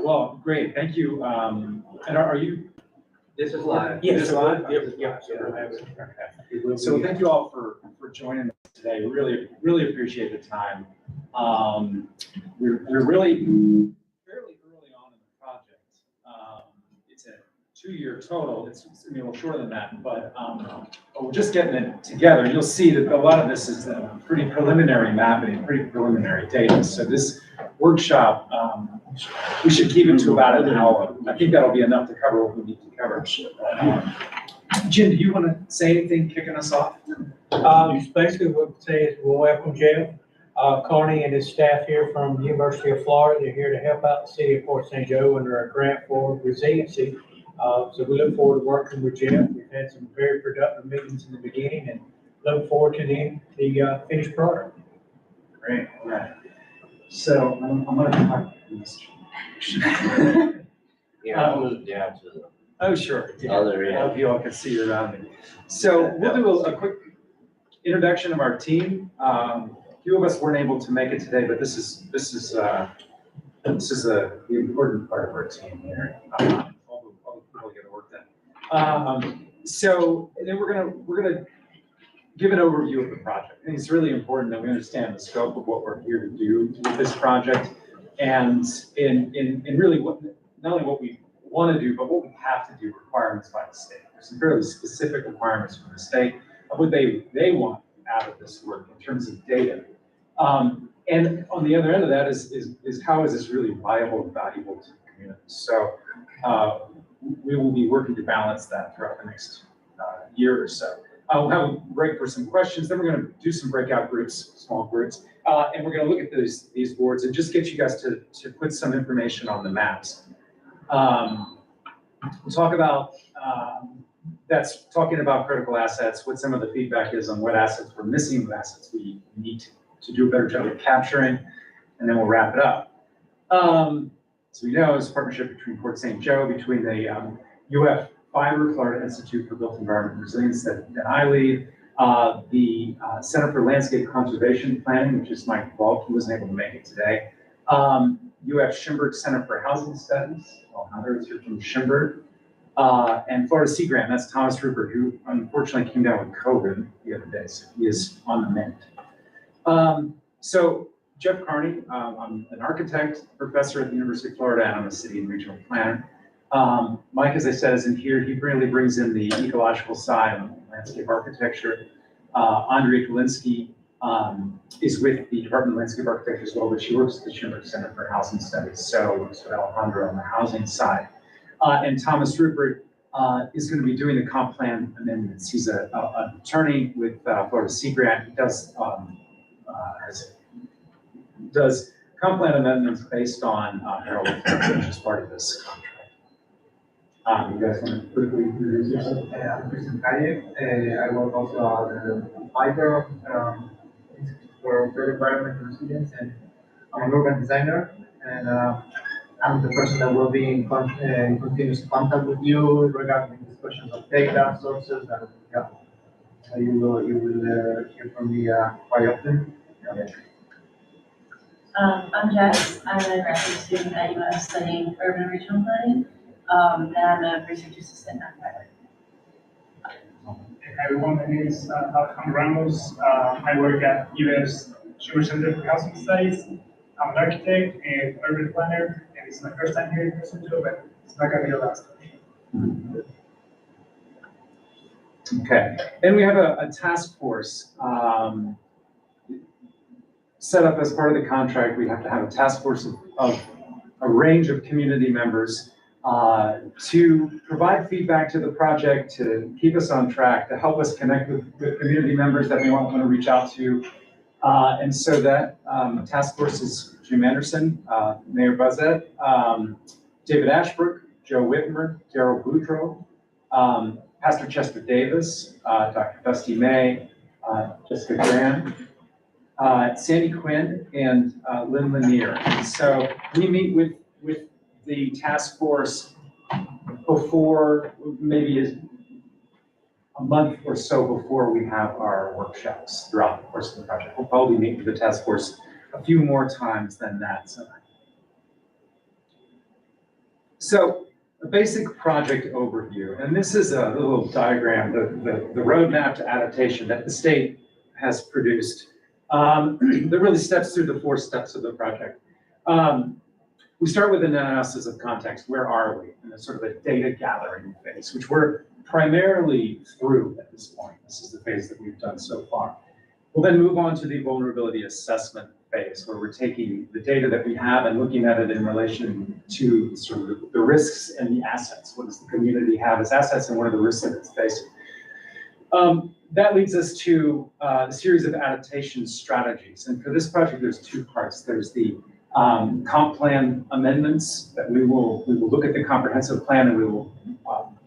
Well, great, thank you. And are you? This is live. Yes, This is live. yeah. Okay. So thank you all for joining us today. Really appreciate the time. We're really fairly early on in the project. It's a 2-year total. It's a little shorter than that, but we're just getting it together. You'll see that a lot of this is pretty preliminary mapping, pretty preliminary data. So this workshop, we should keep it to about an hour. I think that'll be enough to cover what we need to cover. Jim, do you want to say anything kicking us off? Basically what we'd say is we'll welcome Jeff Carney and his staff here from the University of Florida. They're here to help out the city of Port St. Joe under a grant for resiliency. So we look forward to working with Jeff. We've had some very productive meetings in the beginning and look forward to the finished product. Great, all right. So I'm going to talk this. Yeah, I'll move down to the Oh, sure. other I hope end. you all can see around me. So we'll do a quick introduction of our team. A few of us weren't able to make it today, but this is the important part of our team here. All the people get work done. So and then we're gonna give an overview of the project. I think it's really important that we understand the scope of what we're here to do with this project, and in really not only what we want to do, but what we have to do, requirements by the state. There's some fairly specific requirements from the state of what they want out of this work in terms of data. And on the other end of that is how is this really viable and valuable to the community? So we will be working to balance that throughout the next year or so. We'll have a break for some questions, then we're going to do some breakout groups, small groups, and we're going to look at these boards and just get you guys to put some information on the maps. We'll talk about, that's talking about critical assets, what some of the feedback is on what assets we're missing, what assets we need to do a better job of capturing, and then we'll wrap it up. So we know it's a partnership between Port St. Joe, between the UF Fiber, Florida Institute for Built Environment Resilience that I lead, the Center for Landscape Conservation Planning, which is Mike Volk, who wasn't able to make it today, UF Schimberg Center for Housing Studies, well, others are from Schimberg, and Florida Sea Grant, that's Thomas Rupert, who unfortunately came down with COVID the other day, so he is on the mend. So Jeff Carney, I'm an architect, professor at the University of Florida, and I'm a city and regional planner. Mike, as I said, is in here. He really brings in the ecological side of landscape architecture. Andrea Kalinsky is with the Department of Landscape Architecture as well, but she works at the Schimberg Center for Housing Studies, so works with Alejandro on the housing side. And Thomas Rupert is going to be doing the comp plan amendments. He's an attorney with Florida Sea Grant. He does comp plan amendments based on Harold, which is part of this contract. You guys want to quickly introduce yourself? I'm Christian Calle. I work also at the Fiber for Built Environment Resilience, and I'm an urban designer. And I'm the person that will be in continuous contact with you regarding discussions of data sources, and yeah, you will hear from me quite often. Yeah. I'm Jess. I'm a graduate student at UF studying urban and regional planning, and I'm a research assistant at Fiber. Hi everyone, my name is Alejandro Ramos. I work at UF's Schimberg Center for Housing Studies. I'm an architect and urban planner, and it's my first time here in Port Joe, but it's not going to be the last time. Okay, and we have a task force set up as part of the contract. We have to have a task force of a range of community members to provide feedback to the project, to keep us on track, to help us connect with community members that we want to reach out to. And so that task force is Jim Anderson, Mayor Buzzett, David Ashbrook, Joe Whitmer, Daryl Boudreau, Pastor Chester Davis, Dr. Dusty May, Jessica Graham, Sandy Quinn, and Lynn Lanier. So we meet with the task force before, maybe a month or so before we have our workshops throughout the course of the project. We'll probably meet with the task force a few more times than that. So So a basic project overview, and this is a little diagram, the roadmap to adaptation that the state has produced that really steps through the 4 steps of the project. We start with an analysis of context. Where are we? And it's sort of a data gathering phase, which we're primarily through at this point. This is the phase that we've done so far. We'll then move on to the vulnerability assessment phase, where we're taking the data that we have and looking at it in relation to sort of the risks and the assets. What does the community have as assets, and what are the risks that it's facing? That leads us to a series of adaptation strategies. And for this project, there's 2 parts. There's the comp plan amendments that we will look at the comprehensive plan, and we will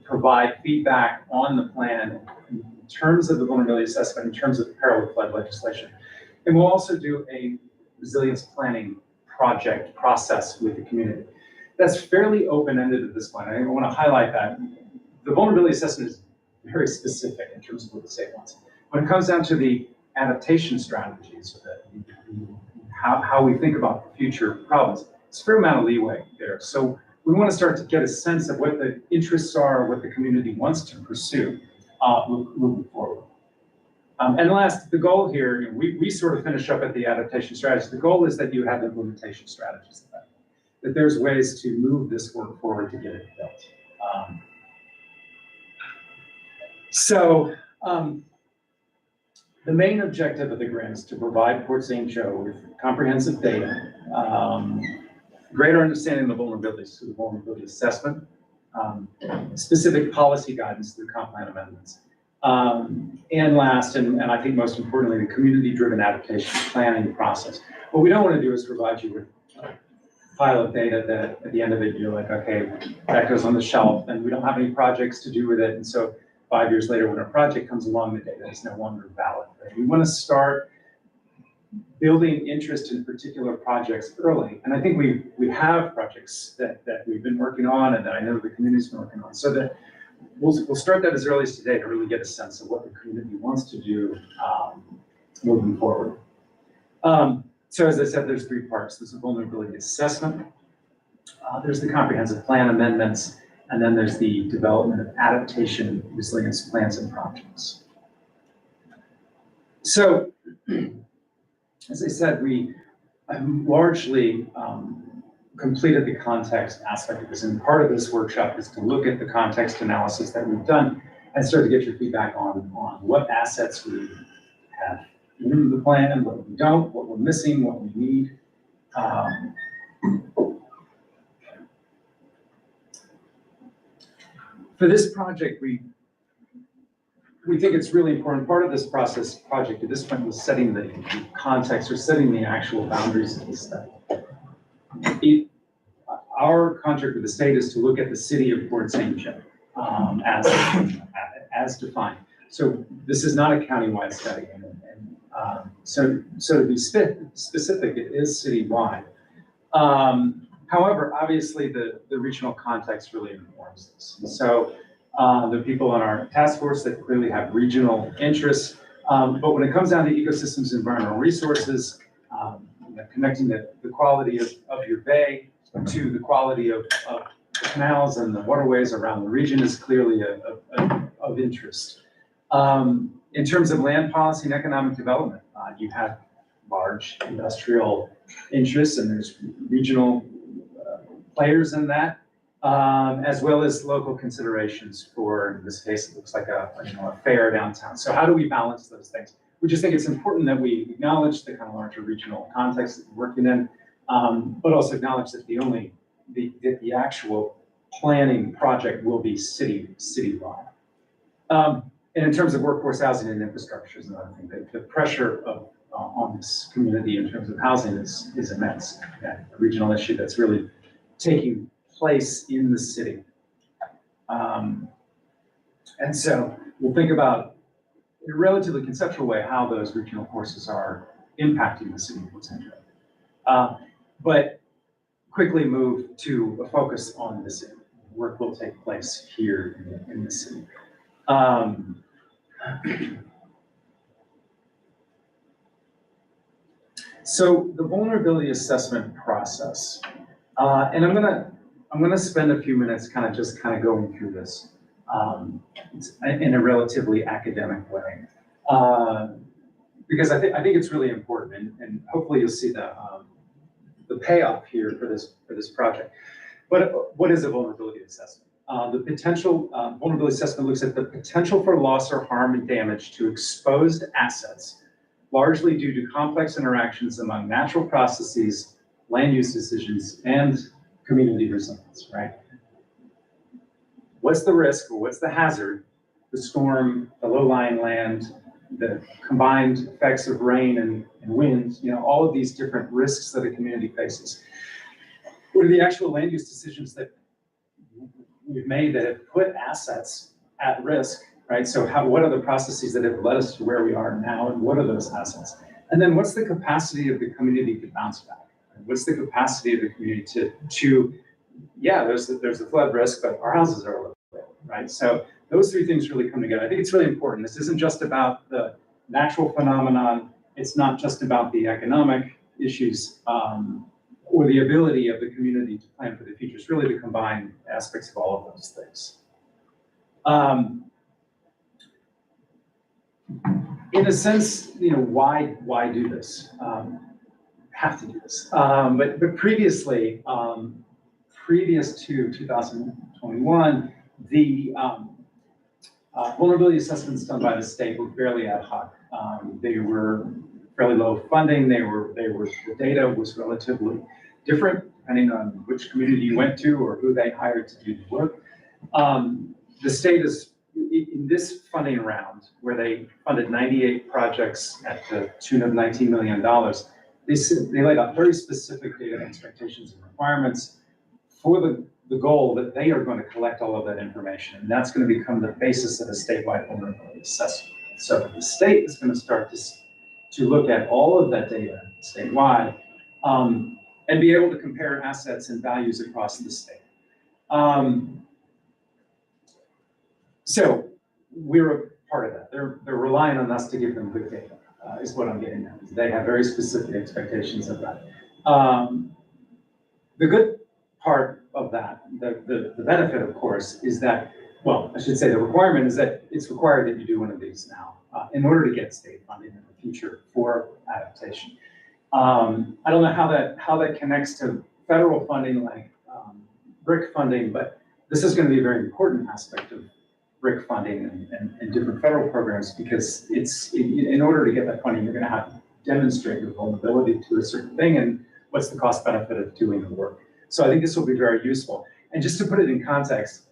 provide feedback on the plan in terms of the vulnerability assessment, in terms of the parallel flood legislation. And we'll also do a resilience planning project process with the community. That's fairly open-ended at this point. I want to highlight that. The vulnerability assessment is very specific in terms of what the state wants. When it comes down to the adaptation strategies, how we think about future problems, it's a fair amount of leeway there. So we want to start to get a sense of what the interests are, what the community wants to pursue moving forward. And last, the goal here, we sort of finish up at the adaptation strategies. The goal is that you have implementation strategies, that there's ways to move this work forward to get it built. The main objective of the grant is to provide Port St. Joe with comprehensive data, greater understanding of the vulnerabilities through the vulnerability assessment, specific policy guidance through comp plan amendments, and last, and I think most importantly, the community-driven adaptation planning process. What we don't want to do is provide you with a pile of data that at the end of it, you're like, okay, that goes on the shelf, and we don't have any projects to do with it, and so 5 years later, when a project comes along, the data is no longer valid. Right? We want to start building interest in particular projects early. And I think we have projects that we've been working on and that I know the community's been working on. So that we'll start that as early as today to really get a sense of what the community wants to do moving forward. So as I said, there's 3 parts. There's a vulnerability assessment. There's the comprehensive plan amendments. And then there's the development of adaptation resilience plans and projects. So, as I said, we largely completed the context aspect of this. And part of this workshop is to look at the context analysis that we've done and start to get your feedback on what assets we have in the plan, what we don't, what we're missing, what we need. For this project, we think it's really important. Part of this project at this point was setting the context or setting the actual boundaries of this study. Our contract with the state is to look at the city of Port St. Joe as defined. So this is not a countywide study. So to be specific, it is citywide. However, obviously the regional context really informs this. And so the people on our task force that clearly have regional interests, but when it comes down to ecosystems, environmental resources, connecting the quality of your bay to the quality of the canals and the waterways around the region is clearly of interest. In terms of land policy and economic development, you have large industrial interests and there's regional players in that, as well as local considerations for, in this case, it looks like a fair downtown. So how do we balance those things? We just think it's important that we acknowledge the kind of larger regional context that we're working in, but also acknowledge that the actual planning project will be citywide. And in terms of workforce housing and infrastructure is another thing. The pressure on this community in terms of housing is immense. A regional issue that's really taking place in the city. And so we'll think about, in a relatively conceptual way, how those regional forces are impacting the city of Port St. Joe. But quickly move to a focus on the city. Work will take place here in the city. So the vulnerability assessment process, and I'm I'm going to spend a few minutes kind of going through this in a relatively academic way, because I think it's really important, and hopefully you'll see the payoff here for this project. But what is a vulnerability assessment? The potential vulnerability assessment looks at the potential for loss or harm and damage to exposed assets, largely due to complex interactions among natural processes, land use decisions, and community resilience, right? What's the risk or what's the hazard? The storm, the low-lying land, the combined effects of rain and wind, all of these different risks that a community faces. What are the actual land use decisions that we've made that have put assets at risk, right? So what are the processes that have led us to where we are now, and what are those assets? And then what's the capacity of the community to bounce back? What's the capacity of the community yeah, there's the flood risk, but our houses are a little bit, right? So those three things really come together. I think it's really important. This isn't just about the natural phenomenon. It's not just about the economic issues or the ability of the community to plan for the future. It's really to combine aspects of all of those things. In a sense, why do this? Have to do this. But previously, previous to 2021, the vulnerability assessments done by the state were fairly ad hoc. They were fairly low funding. The data was relatively different depending on which community you went to or who they hired to do the work. The state is in this funding round where they funded 98 projects at the tune of $19 million. They laid out very specific data expectations and requirements for the goal that they are going to collect all of that information. And that's going to become the basis of a statewide vulnerability assessment. So the state is going to start to look at all of that data statewide and be able to compare assets and values across the state. So we're a part of that. They're relying on us to give them good data, is what I'm getting at. They have very specific expectations of that. The good part of that, the benefit, of course, is that, well, I should say the requirement is that it's required that you do one of these now in order to get state funding in the future for adaptation. I don't know how that connects to federal funding like BRIC funding, but this is going to be a very important aspect of BRIC funding and different federal programs, because in order to get that funding, you're going to have to demonstrate your vulnerability to a certain thing and what's the cost benefit of doing the work. So I think this will be very useful. And just to put it in context,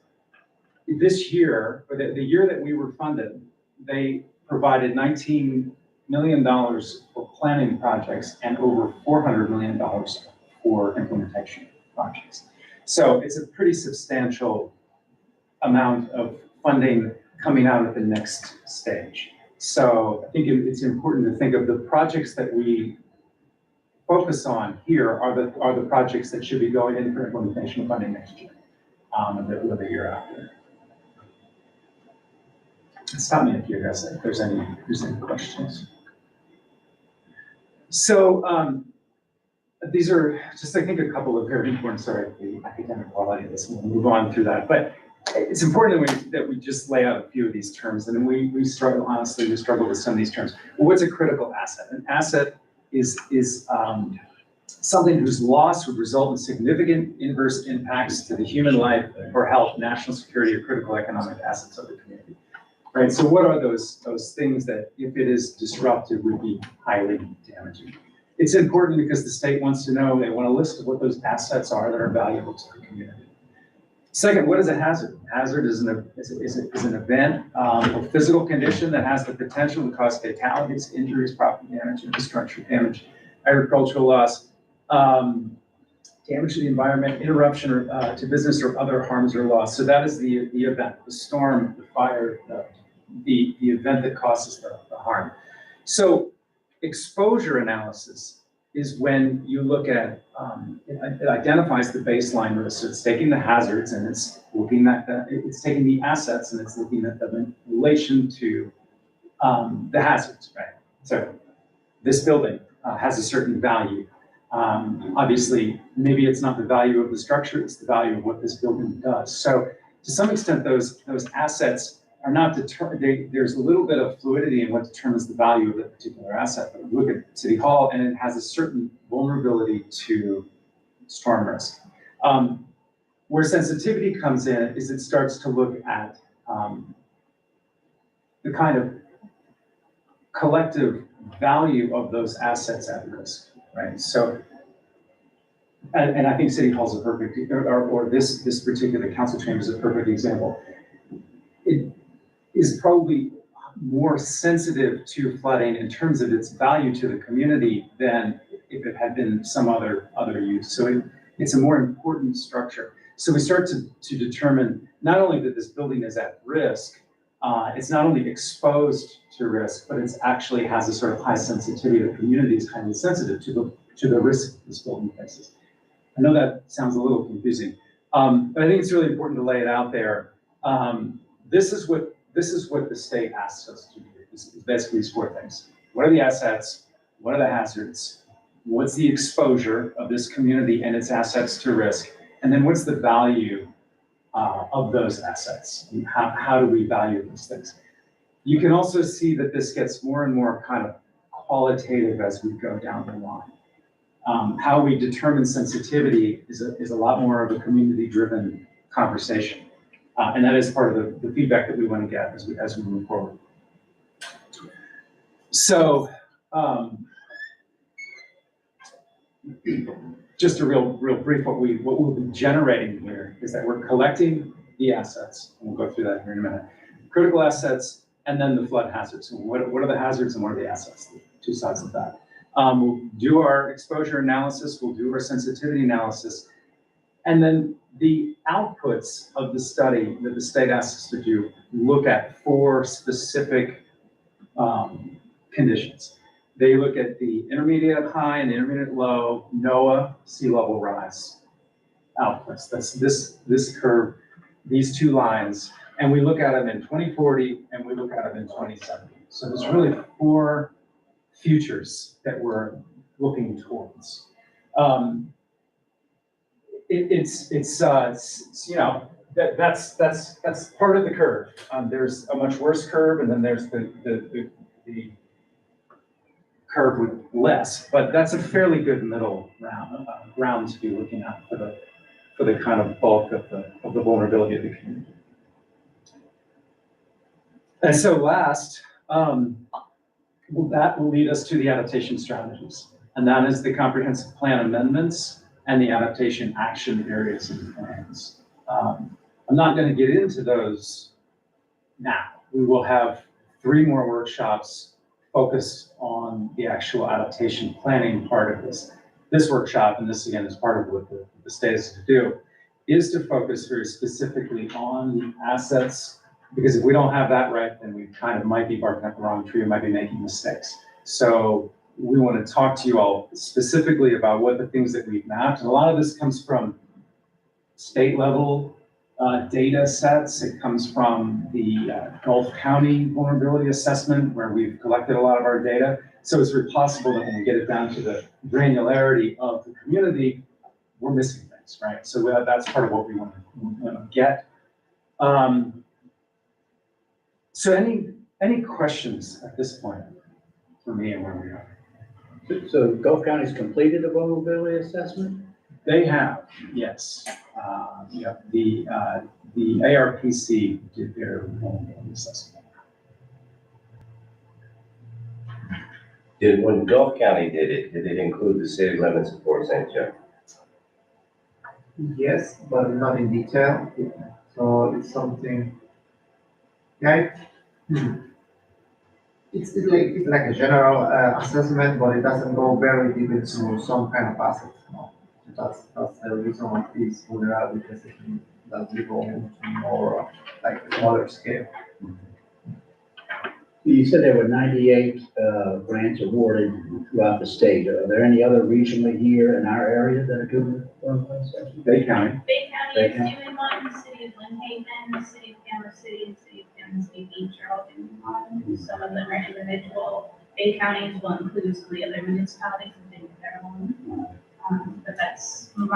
this year, or the year that we were funded, they provided $19 million for planning projects and over $400 million for implementation projects. So it's a pretty substantial amount of funding coming out at the next stage. So I think it's important to think of the projects that we focus on here are the projects that should be going in for implementation funding next year, and the year after. Stop me if there's any questions. So these are just, I think, a couple of very important, the academic quality of this, and we'll move on through that. But it's important that we just lay out a few of these terms, and then we struggle with some of these terms. Well, what's a critical asset? An asset is something whose loss would result in significant adverse impacts to the human life or health, national security, or critical economic assets of the community. Right. So what are those things that, if it is disrupted, would be highly damaging? It's important because the state wants to know, they want a list of what those assets are that are valuable to the community. Second, what is a hazard? Hazard is an event or physical condition that has the potential to cause fatalities, injuries, property damage, infrastructure damage, agricultural loss, damage to the environment, interruption to business, or other harms or loss. So that is the event, the storm, the fire, the event that causes the harm. So exposure analysis is when you look at, it identifies the baseline risk. So it's taking the hazards and it's looking at it's taking the assets and it's looking at them in relation to the hazards, right? So this building has a certain value. Obviously, maybe it's not the value of the structure, it's the value of what this building does. So to some extent, those assets are not there's a little bit of fluidity in what determines the value of a particular asset. But we look at City Hall and it has a certain vulnerability to storm risk. Where sensitivity comes in is it starts to look at the kind of collective value of those assets at risk, right? So, and I think City Hall's a perfect, or this particular council chamber is a perfect example. It is probably more sensitive to flooding in terms of its value to the community than if it had been some other use. So it's a more important structure. So we start to determine not only that this building is at risk, it's not only exposed to risk, but it's actually has a sort of high sensitivity. The community is highly sensitive to the risk this building faces. I know that sounds a little confusing, but I think it's really important to lay it out there. This is what the state asks us to do. Is basically these four things. What are the assets? What are the hazards? What's the exposure of this community and its assets to risk? And then what's the value of those assets? And how do we value those things? You can also see that this gets more and more kind of qualitative as we go down the line. How we determine sensitivity is a lot more of a community-driven conversation. And that is part of the feedback that we want to get as we move forward. So, just a real brief, what we'll be generating here is that we're collecting the assets, and we'll go through that here in a minute. Critical assets, and then the flood hazards. So what are the hazards and what are the assets? The two sides of that. We'll do our exposure analysis, we'll do our sensitivity analysis, and then the outputs of the study that the state asks us to do look at four specific conditions. They look at the intermediate high and the intermediate low NOAA sea level rise outputs. That's this curve, these two lines, and we look at them in 2040 and we look at them in 2070. So there's really four futures that we're looking towards. It's you know, that's part of the curve. There's a much worse curve, and then there's the curve with less, but that's a fairly good middle ground to be looking at for the kind of bulk of the vulnerability of the community. And so last, that will lead us to the adaptation strategies, and that is the comprehensive plan amendments and the adaptation action areas and plans. I'm not going to get into those now. We will have 3 more workshops focused on the actual adaptation planning part of this. This workshop, and this again is part of what the state is to do, is to focus very specifically on the assets, because if we don't have that right, then we kind of might be barking up the wrong tree, we might be making mistakes. So we want to talk to you all specifically about what the things that we've mapped, and a lot of this comes from state level data sets. It comes from the Gulf County vulnerability assessment, where we've collected a lot of our data. So it's very possible that when we get it down to the granularity of the community, we're missing things, right? So that's part of what we want to get. So any questions at this point for me and where we are? So Gulf County's completed a vulnerability assessment? They have, yes. Yeah, the ARPC did their vulnerability assessment. When Gulf County did it include the city limits of Fort St. Joe? Yes, but not in detail. So it's something, yeah. It's like a general assessment, but it doesn't go very deep into some kind of assets. No. That's the reason why this vulnerability assessment that we go into more like a smaller scale. You said there were 98 grants awarded throughout the state. Are there any other regionally here in our area that are doing vulnerability assessment? Bay County. Bay County is doing one, the city of Lynn Haven, the city of Kansas City, and the city of Kansas City Beach are all doing one. Some of them are individual. Bay County will include some of the other municipalities and doing their own. But that's all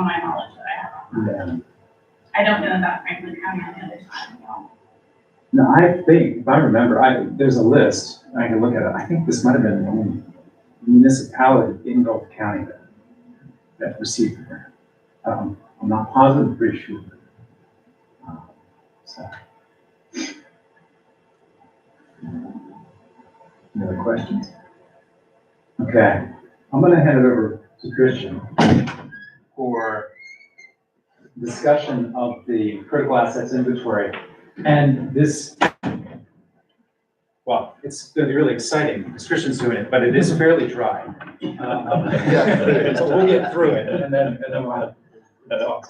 my knowledge that I have on that. Yeah. I don't know about Franklin County on the other side. No. No, I think, if I remember, there's a list, I can look at it, I think this might have been the only municipality in Gulf County that received the grant. I'm not positive, pretty sure. So. Any other questions? Okay, I'm gonna hand it over to Christian for discussion of the critical assets inventory. And this, well, it's gonna be really exciting because Christian's doing it, but it is fairly dry. So we'll get through it and then we'll have talk.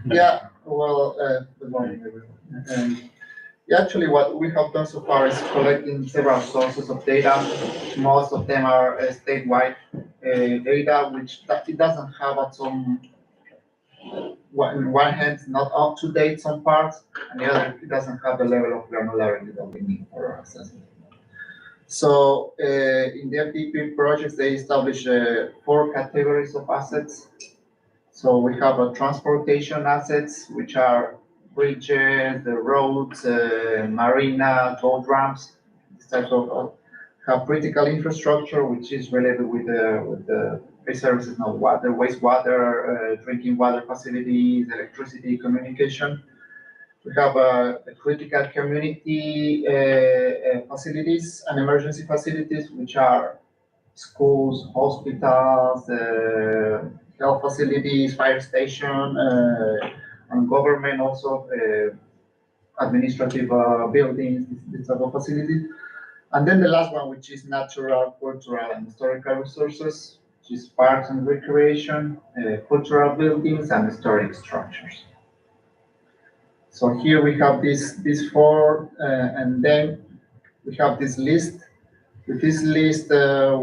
Yeah, well, good morning, everyone. Yeah, actually, what we have done so far is collecting several sources of data. Most of them are statewide data, which it doesn't have at some, on one hand, not up to date some parts, and the other, it doesn't have the level of granularity that we need for our assessment. So in the FDP projects, they establish 4 categories of assets. So we have transportation assets, which are bridges, the roads, marina, boat ramps, this type of have critical infrastructure, which is related with the services, now water, wastewater, drinking water facilities, electricity, communication. We have critical community facilities and emergency facilities, which are schools, hospitals, health facilities, fire station, and government also, administrative buildings, this type of facilities. And then the last one, which is natural, cultural, and historical resources, which is parks and recreation, cultural buildings, and historic structures. So here we have these 4, and then we have this list. With this list,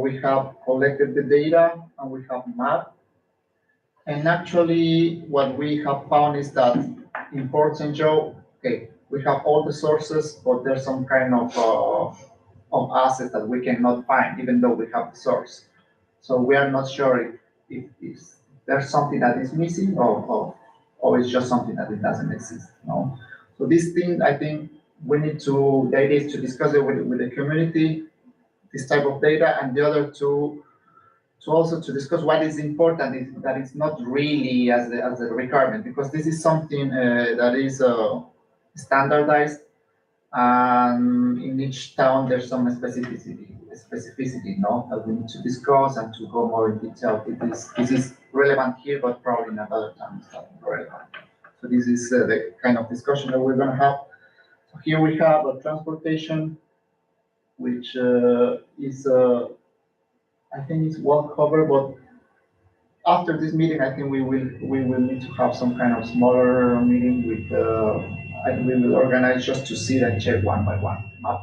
we have collected the data and we have mapped. And actually, what we have found is that in Port St. Joe, okay, we have all the sources, but there's some kind of assets that we cannot find, even though we have the source. So we are not sure if there's something that is missing or it's just something that it doesn't exist. No. So this thing, I think we need to, the idea is to discuss it with the community, this type of data, and the other two to also to discuss what is important is that it's not really as a requirement, because this is something that is standardized, and in each town there's some specificity, no, that we need to discuss and to go more in detail. This is relevant here, but probably in another town it's not relevant. So this is the kind of discussion that we're going to have. So here we have a transportation, which is I think it's well covered, but after this meeting, I think we will need to have some kind of smaller meeting with. I think we will organize just to see and check one by one, map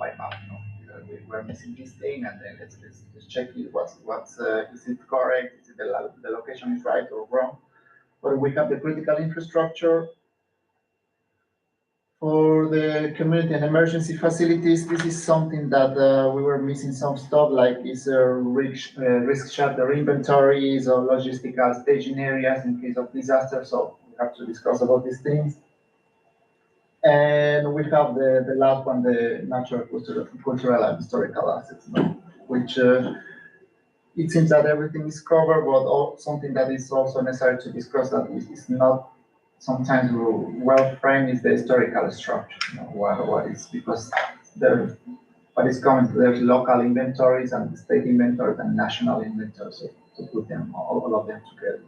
by map. You know, we're missing this thing, and then let's check it. What's is it correct? Is it the location is right or wrong? But we have the critical infrastructure. For the community and emergency facilities, this is something that we were missing some stuff, like is risk shelter inventories or logistical staging areas in case of disaster. So we have to discuss about these things. And we have the last one, the natural, cultural and historical assets, which it seems that everything is covered, but something that is also necessary to discuss that is not sometimes well framed is the historical structure. You know, what is, because what is coming, there's local inventories and state inventories and national inventories, so to put them all of them together.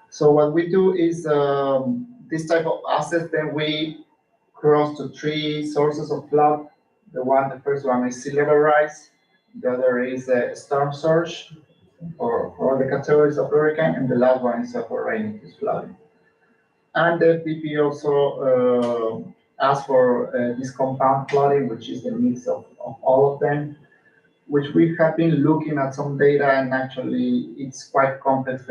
So what we do is this type of assets, then we cross to 3 sources of flood. The first one is sea level rise, the other is storm surge for all the categories of hurricane, and the last one is for rain-induced flooding. And the FDP also asked for this compound flooding, which is the mix of all of them, which we have been looking at some data, and actually it's quite complex.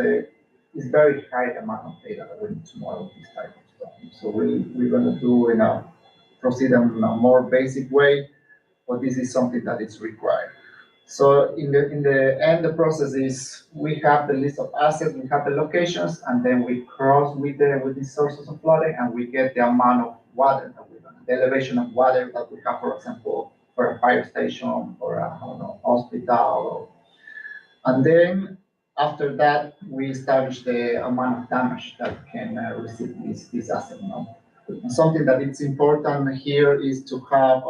It's very high amount of data that we need to model this type of stuff. So we're going to proceed in a more basic way, but this is something that is required. So in the end, the process is we have the list of assets, we have the locations, and then we cross with the sources of flooding, and we get the amount of water that we the elevation of water that we have, for example, for a fire station or a, I don't know, hospital. And then after that, we establish the amount of damage that can receive this asset. And something that is important here is to have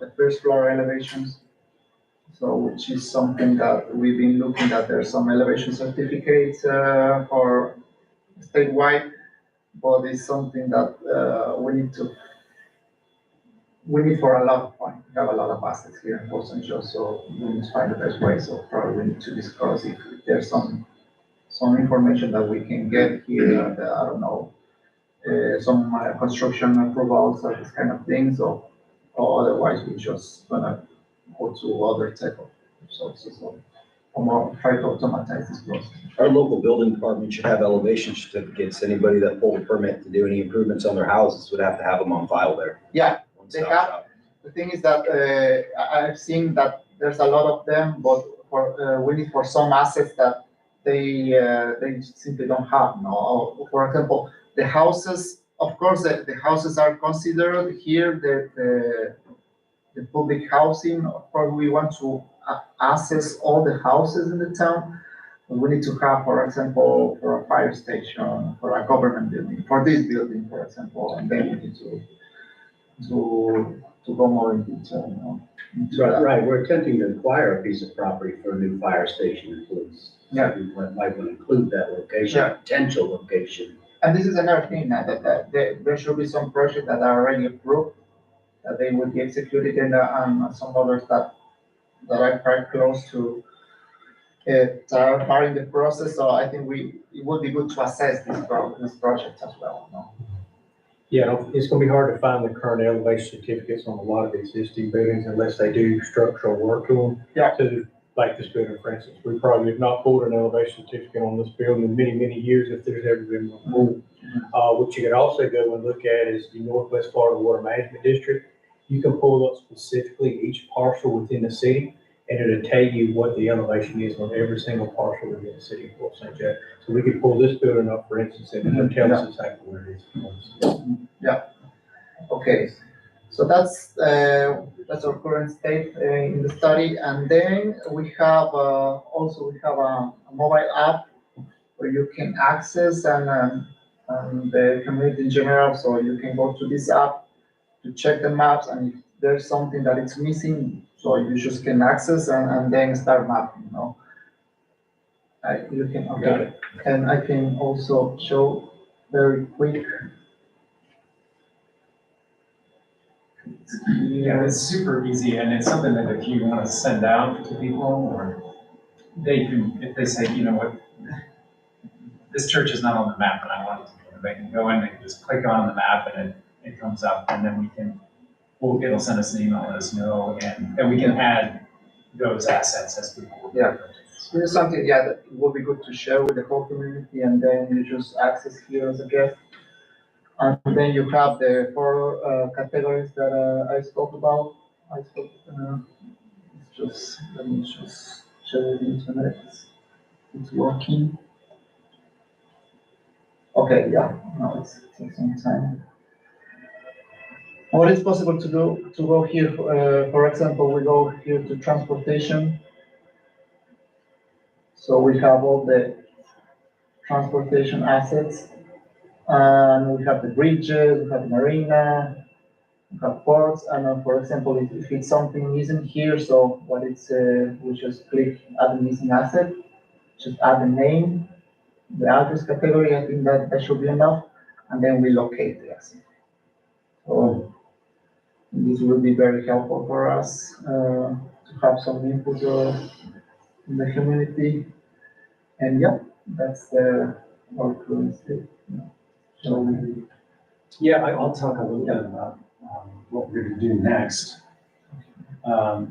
the first floor elevations. So, which is something that we've been looking at. There's some elevation certificates for statewide, but it's something that we need for a lot of point. We have a lot of assets here in Los Angeles, so we need to find the best way. So probably we need to discuss if there's some information that we can get here. That, I don't know, some construction approvals or this kind of things, or otherwise we're just gonna go to other type of sources or try to automatize this process. Our local building department should have elevation certificates. Anybody that pulled a permit to do any improvements on their houses would have to have them on file there. Yeah, One-stop they have. shop. The thing is that I've seen that there's a lot of them, but we need for some assets that they simply don't have. No, for example, the houses. Of course, the houses are considered here. The public housing. Of course, we want to access all the houses in the town. We need to have, for example, for a fire station, for a government building, for this building, for example, and then we need to go more in detail. Into that. Right, we're attempting to acquire a piece of property for a new fire station in Queens. Yeah. We might want to include that location, Yeah. potential location. And this is another thing now that there should be some projects that are already approved, that they will be executed, and some others that are quite close to it are in the process. So I think it would be good to assess this project as well. No? Yeah, it's gonna be hard to find the current elevation certificates on a lot of existing buildings unless they do structural work to them. Yeah. To, like this building, for instance, we probably have not pulled an elevation certificate on this building in many, many years if there's ever been one pulled. What you could also go and look at is the Northwest Florida Water Management District. You can pull up specifically each parcel within the city, and it'll tell you what the elevation is on every single parcel within the city of Fort St. Joe. So we could pull this building up, for instance, and it'll tell us exactly where it is. Okay, so that's our current state in the study, and then we have also a mobile app where you can access and the community in general. So you can go to this app to check the maps, and if there's something that is missing, so you just can access and then start mapping. You know, you can okay, and I can also show very quick. Yeah, it's super easy, and it's something that if you want to send out to people, or they can, if they say, you know what, this church is not on the map, and I want it to be, they can go in, they can just click on the map, and it comes up, and then it'll send us an email, let us know, and we can add those assets as people. Yeah. This is something, that would be good to share with the whole community, and then you just access here as a guest. And then you have the 4 categories that I spoke about. Let me just show the internet. It's working. Okay, yeah, now it's taking some time. What is possible to do, to go here, for example, we go here to transportation. So we have all the transportation assets. And we have the bridges, we have the marina, we have ports, and for example, if it's something isn't here, so what it's, we just click add a missing asset, just add the name, the address category, I think that should be enough, and then we locate the asset. So this will be very helpful for us to have some input in the community, and yeah, that's our current state. So Yeah, I'll talk a little bit about what we're gonna do next. How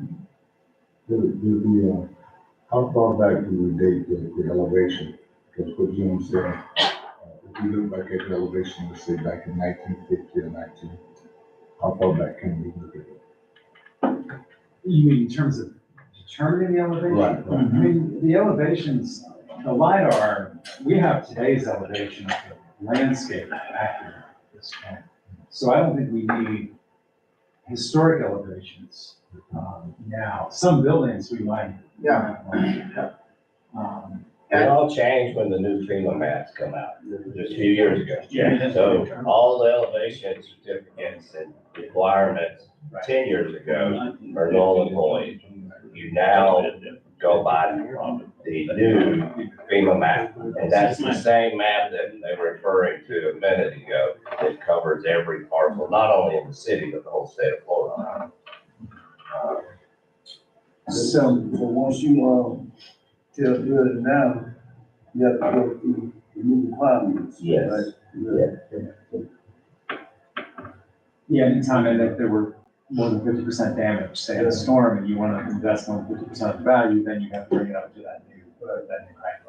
far back do we date the elevation? Because what Jim said, if we look back at the elevation, let's say back in 1950 or 19, how far back can we look at it? You mean in terms of determining the elevation. Right. I mean, the elevations, the LiDAR, we have today's elevation of the landscape accurate at this point. So I don't think we need historic elevations, now. Some buildings we might. Yeah. It all changed when the new FEMA maps come out, just a few years ago. Yeah. So all the elevation certificates and requirements 10 years ago are null and void. You now go by the new FEMA map. And that's the same map that they were referring to a minute ago that covers every parcel, not only in the city, but the whole state of Florida. So, once you, do it now, you have to go through the new requirements. Yes. Right? yeah, anytime and if there were more than 50% damage, say in a storm, and you want to invest more than 50% of the value, then you have to bring it up to that new height.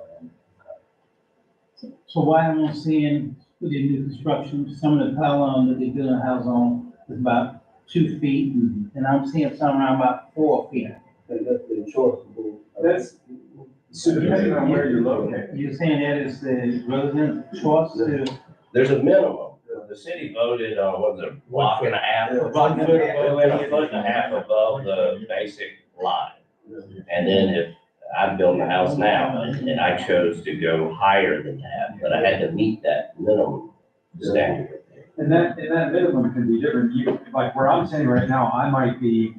So why am I seeing with the new construction, some of the pylon that they build a house on is about 2 feet, and I'm seeing some around about 4 feet. That's the choice. That's, so depending on where you're located. You're saying that is the resident choice to? There's a minimum. The city voted on, what was it, a block and a half? Yeah. Block and a foot and a half above the basic line. And then if I'm building a house now and I chose to go higher than that, but I had to meet that minimum standard. And that minimum can be different. You, like where I'm standing right now, I might be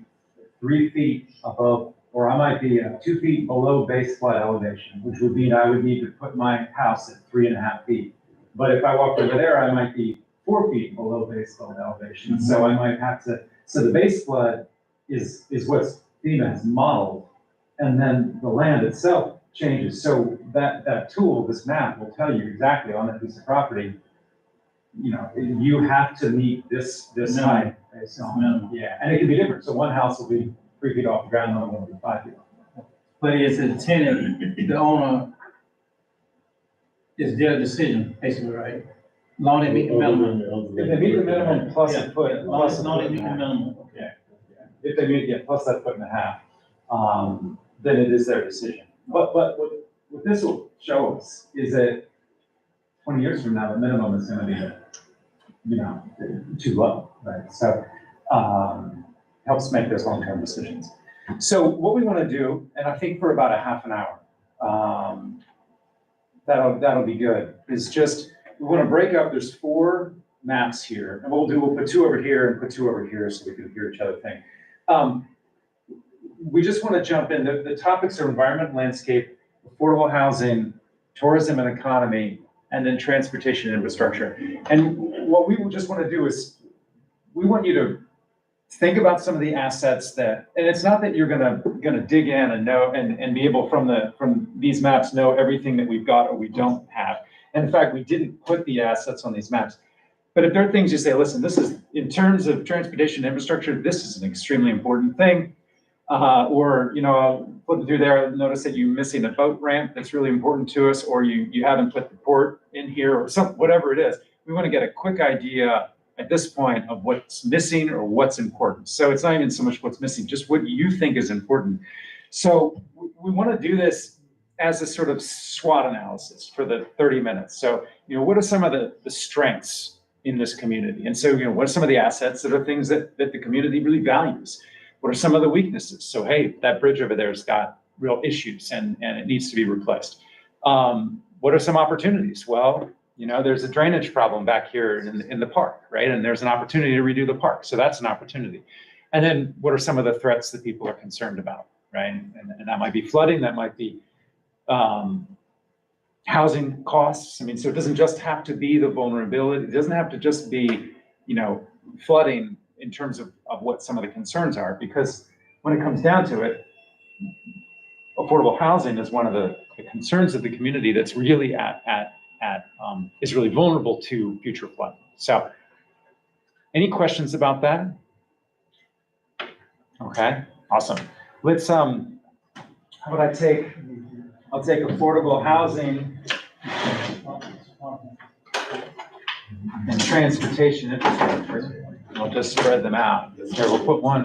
3 feet above, or I might be 2 feet below base flood elevation, which would mean I would need to put my house at 3.5 feet. But if I walked over there, I might be 4 feet below base flood elevation. So I might have to, so the base flood is what FEMA has modeled. And then the land itself changes. So that tool, this map, will tell you exactly on that piece of property, you know, you have to meet this height. based on- Yeah, and it can be different. So one house will be 3 feet off the ground, another one will be 5 feet off. But it's a tenant, the owner, it's their decision, basically, right? Long they meet the minimum. If they meet the minimum plus a foot, plus a Long foot they and meet a the half. minimum. Yeah. If they meet, yeah, plus that foot and a half, then it is their decision. But what this will show us is that 20 years from now, the minimum is gonna be, you know, too low, right? So, helps make those long-term decisions. So what we wanna do, and I think for about a half an hour, that'll be good, is just, we wanna break up, there's 4 maps here, and what we'll put 2 over here and put 2 over here so we can hear each other think. We just wanna jump in, the topics are environment, landscape, affordable housing, tourism and economy, and then transportation and infrastructure. And what we just wanna do is, we want you to think about some of the assets that, and it's not that you're gonna dig in and know, and be able from these maps know everything that we've got or we don't have. And in fact, we didn't put the assets on these maps. But if there are things you say, listen, this is, in terms of transportation infrastructure, this is an extremely important thing. Or, you know, flipping through there, I noticed that you're missing a boat ramp that's really important to us, or you haven't put the port in here, or whatever it is. We want to get a quick idea at this point of what's missing or what's important. So it's not even so much what's missing, just what you think is important. So we want to do this as a sort of SWOT analysis for the 30 minutes. So, you know, what are some of the strengths in this community? And so, you know, what are some of the assets that are things that the community really values? What are some of the weaknesses? So, hey, that bridge over there has got real issues and it needs to be replaced. What are some opportunities? Well, you know, there's a drainage problem back here in the park, right? And there's an opportunity to redo the park. So that's an opportunity. And then what are some of the threats that people are concerned about, right? And that might be flooding, that might be housing costs. I mean, so it doesn't just have to be the vulnerability. It doesn't have to just be, you know, flooding in terms of what some of the concerns are, because when it comes down to it, affordable housing is one of the concerns of the community that's really is really vulnerable to future flooding. So any questions about that? Okay, awesome. Let's, how about I'll take affordable housing and transportation infrastructure. I'll just spread them out. Here, we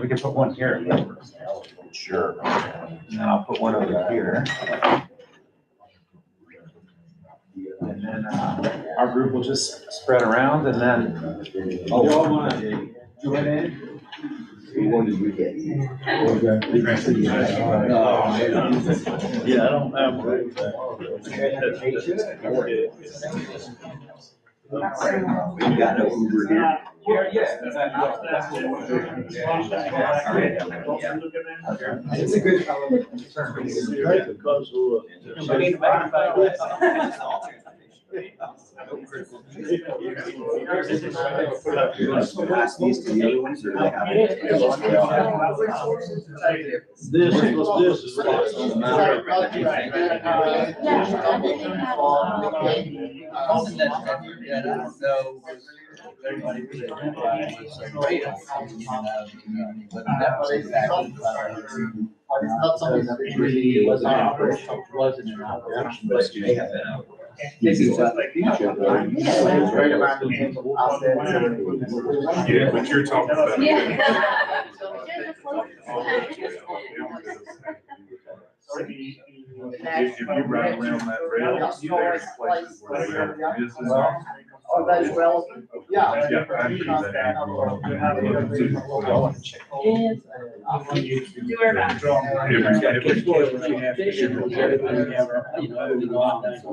can put one here. Sure. And then I'll put one over here. And then, our group will just spread around and then, oh, y'all wanna join in? What did we get? Yeah, I don't have. We got no Uber here. It's a good. Because Pass these to the other ones, or do they have it? this is. Sorry, not you, right? Something that I don't know if everybody really identifies as a great opportunity in the community, but definitely But it's not something that it really wasn't an operation, but it may have been out. Maybe it's about the future, but. It's great amount of people out there. Yeah, but you're talking about. Yeah. If you ride around that rail, there's places where the rail is not. Or those relevant, yeah. Yeah, I agree with that. Do our best.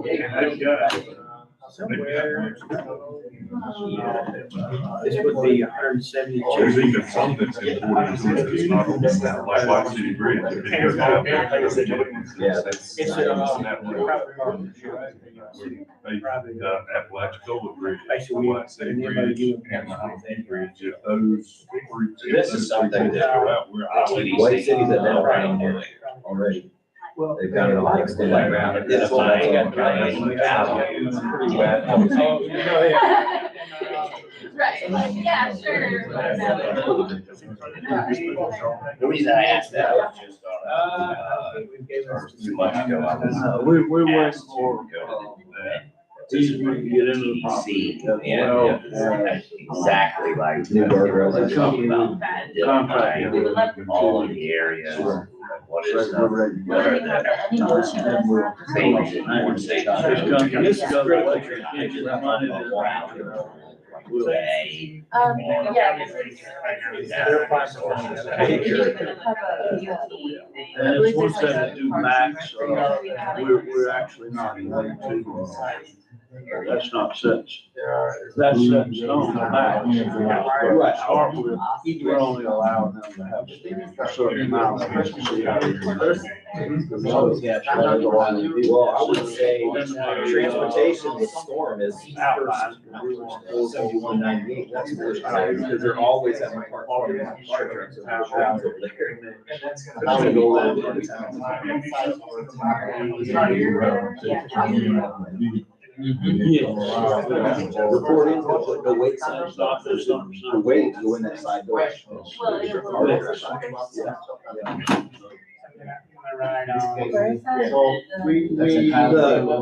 This would be 172. There's even some that's important, it's not on that, like City Bridge. It goes out there. Yeah, that's. It's private partnership. Apalachicola Bridge. Basically, White City an Bridge, MOU. and the Huntington Bridge, if those. This is something that White cities have been around there already. They've got it all mixed in like around. identifying and creating value. Pretty well. Right, like, yeah, sure. The reason I asked that was just on, 2 months ago, I was. We went asked to for, go to that. easement to get into the PDC, property. and exactly like. New guardrails. We're talking about Contract. identifying all of the areas, what is, what are the things that more safety. This government can't get the money Way. Yeah. And it's one thing to do max, we're actually not going to. That's not set, that's set in stone, the max. Right. Start with, we're only allowing them to have a certain amount of efficiency out of it. Well, I would say transportation with storm is first, 7198, that's first, because they're always at my park. Liquor. I'm gonna go live in town. Report in, put no wait signs, no wait, go in that side door. So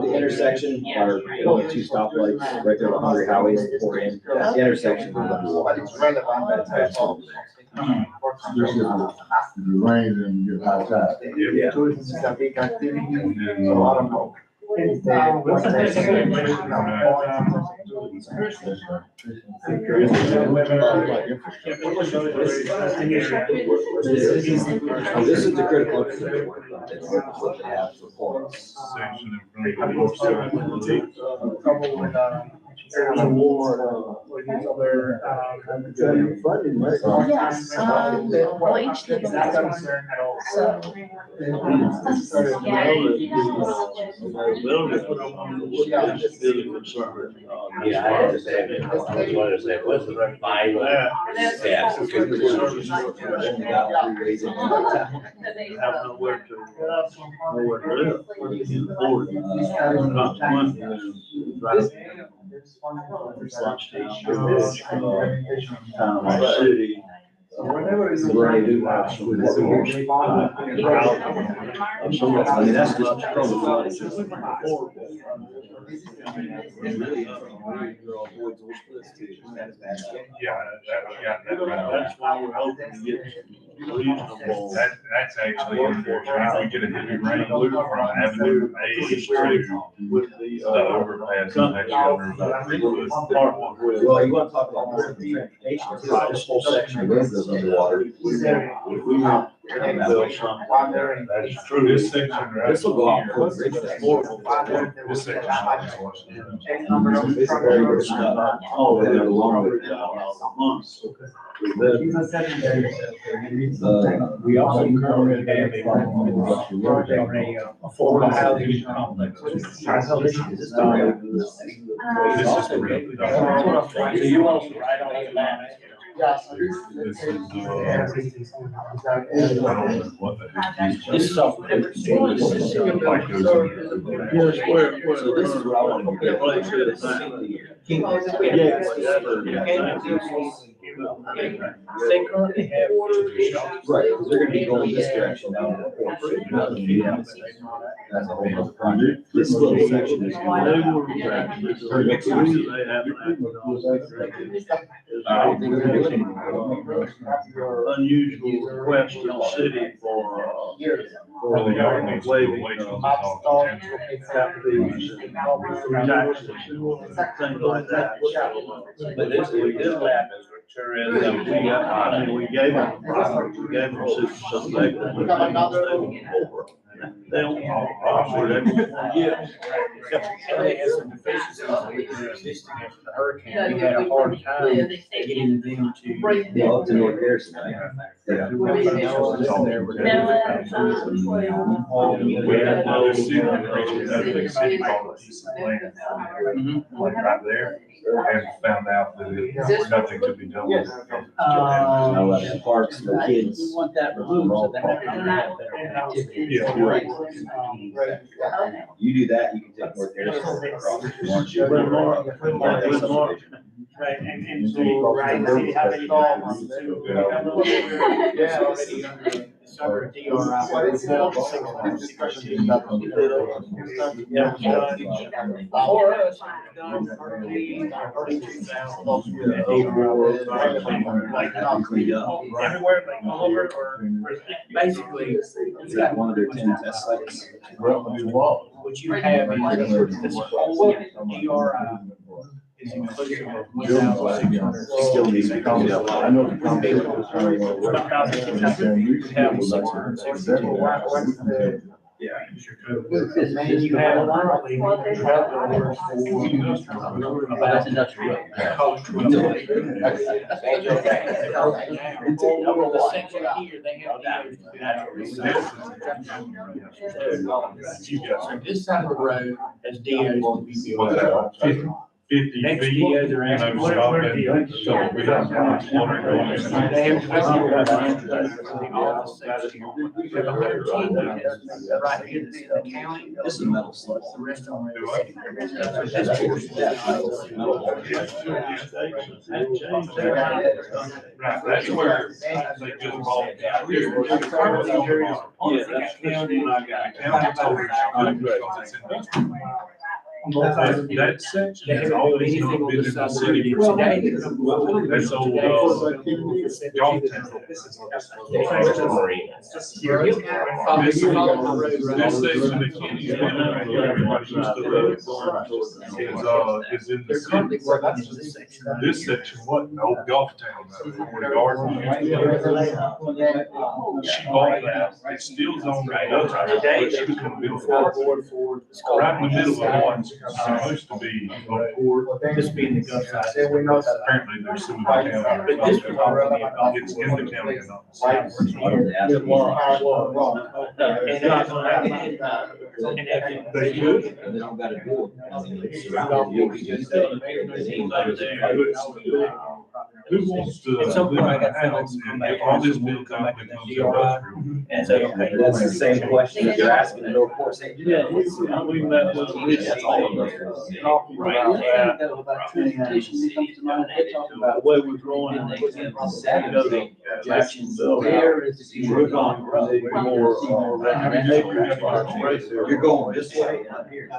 The intersection, are only 2 stoplights, right there on Hungry Highways, 4 in, the intersection. but it's relevant. There's the rain and you get high tide. Yeah. Tourism is a big activity, And then, so I don't know. Oh, this is the critical. It's what they have for us. Section in front of the north side. Trouble with, there's a war, with these other, Funding, right? Yes, well, each did It's not a concern at all. So. Yeah, I understand it. I was wondering, to say, what's the final steps? Have nowhere to live. We can afford it. Not money. Town or city. So whenever it's. Right, do have some. I mean, that's just Yeah, that, That's why we're hoping to get reasonable. That's actually, if we get a heavy rain from Avenue A to With the, the overpass, it's actually under about 3 foot. Well, you want to talk about more beautification, this whole section of road goes underwater. If we want to build something there, That's true, this section right This will go out here, for bridge. this section is what's. It's very good stuff. Oh, They're they're long long way down months. We also currently have a affordable housing complex. This is really. That's what I'm trying to do. You want to ride on the map? Yeah, so This is, this I don't know what the heck. This is off. Like goes in there. Yes, where. So this is what I want to get. Place is now. They currently have. Right, because they're gonna be going this direction down to the port. So you're not gonna be able to see. That's a whole other project. This little section is. They were, they have unusual request to the city for The yard needs to waiving go away from tap the fees and taxes, things like that. But this happens with tourism. We gave them some they don't, obviously, they don't want to get. And they had some deficiencies with their existing after the hurricane. We had a hard time getting them to. Yeah, up to North Harrison. Yeah. We had another city, that big city called a piece of land, like right there, and found out that nothing could be done with it. I love the parks, the kids. We want that removed so that they can have better activity. Yeah, Right. You do that, you can take North Harrison across if you want to. When Mark- Yeah, that's subdivision. Right, and so, right, the city have any dogs to. Yeah, already under DRI. What is the discussion about Yeah. For us, we've done 32,000. Like, Cleaned up. everywhere, like all over, or Basically, It's got one of their 10 test sites. what you have is this whole DRI is inclusive of 1,600. Still needs to be cleaned up. I know. Yeah. And you have currently, you have the orders for. That's industrial. Over the section here, they have so this side of the road has DOs to be built. 50 Next feet, DO, they're asking, what are the DOs? so we don't have water going. They have to. All the section. We have 110 units right here that's in the county. This is metal sludge. The rest of them are. Right, that's where they just bought. Yeah, that's what I got. That section They has haven't built always anything not on been this in the side of the city. road today. That's old, golf town. This section that Kenny's in right here, everybody used to live, is in the city. This section, what, the old golf town, where the garden. She bought that, it's still zoned right up, but she was gonna build right in the middle of what's supposed to be a port. This being the gulf side. Apparently there's some county. But this was already a golf. It's in the county and not the city. They could. And they don't got a door. Who wants to At some point, I live in got a house and if all this built out becomes industrial? And so, okay, That's the same question that you're asking in North Port St. Yeah, we met with. That's all industrial. The way we're growing and they, the projections, so we're going more. You're going this way, not here.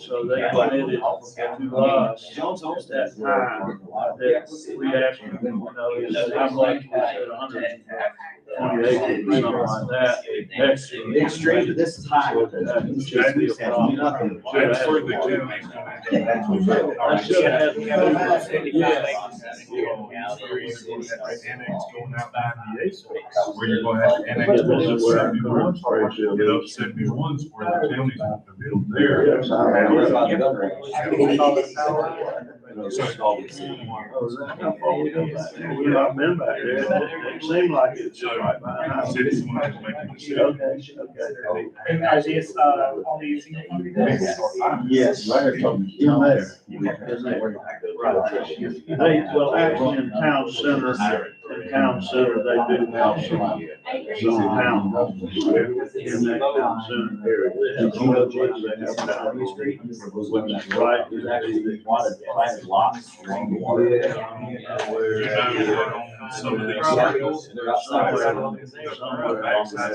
So they committed to us Jones Homestead. that we asked I'm like, I said, 120 acres or something like that. Next to it. Extreme, this is high. It's just, we just have nothing. That's where the county's gonna. I should have had. Annex going out 98, where you're gonna have to annex to 71, you know, 71's where the county's gonna build there. I've been back there. It seemed like it's right behind us. City's the one that's making the decision. Okay. And are these, all these single family homes? Yes. In there. Well, actually in town center, they do have some town homes in that town center area. They have town homes, which is right. Planted lots along the water. Some of these circles, Somewhere along there,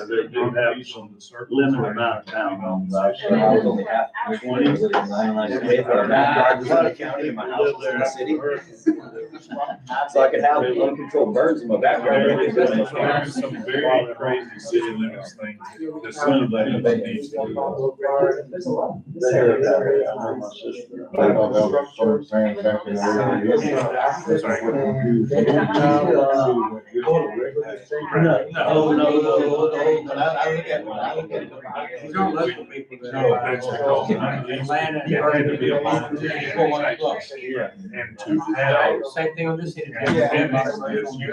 they do have some limited amount of town homes. Only have 20. I county in my house in the city. So I could have uncontrolled birds in my backyard. there's some very crazy city limits things that some of that needs to do. These aren't local people that No, are. that's because Atlanta had to be a line to Yeah. and to have. Same thing on this end. And you have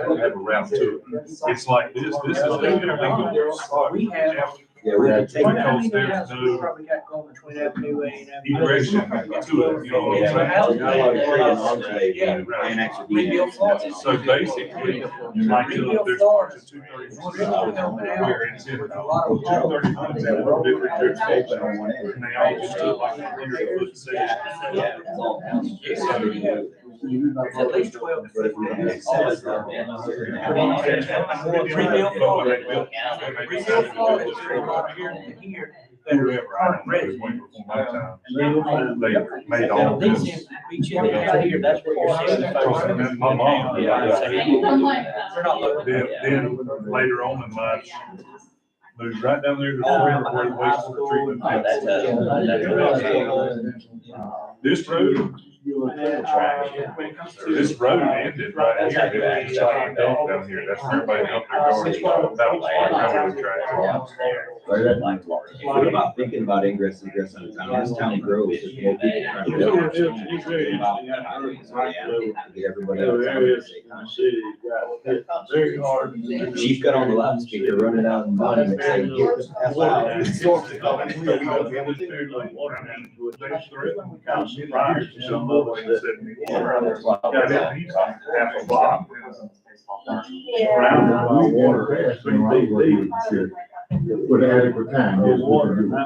to have a route to it. It's like this is a legal spot. We have. Yeah, we had to take that. Because there's no Probably got going between Avenue A and Avenue. egress to it, you know what I'm saying? So basically, like, there's parts of 231 where it's in, 231's that little bit where there's open, and they all just do like a 100-foot section. So, It's at least 12 to 15. Rebuild Florida. Rebuild Florida is very hard here and here. That are Whoever, I current don't know, it was residents. way before my time. They made all These this. in each end out here, that's what you're seeing. Because my mom, They're not local. then later on in life, moved right down there to the river where the wastewater treatment plant. This road, this road ended right here. It's like down here. That's where everybody up their yards. That was railroad tracks. What about thinking about ingress, egress on the town? This town grows, there's more people trying to. Everybody else. Very hard. Chief got on the loudspeaker running out and money and saying, "F out." Some of them said, half a block. Surrounded by water. With adequate time.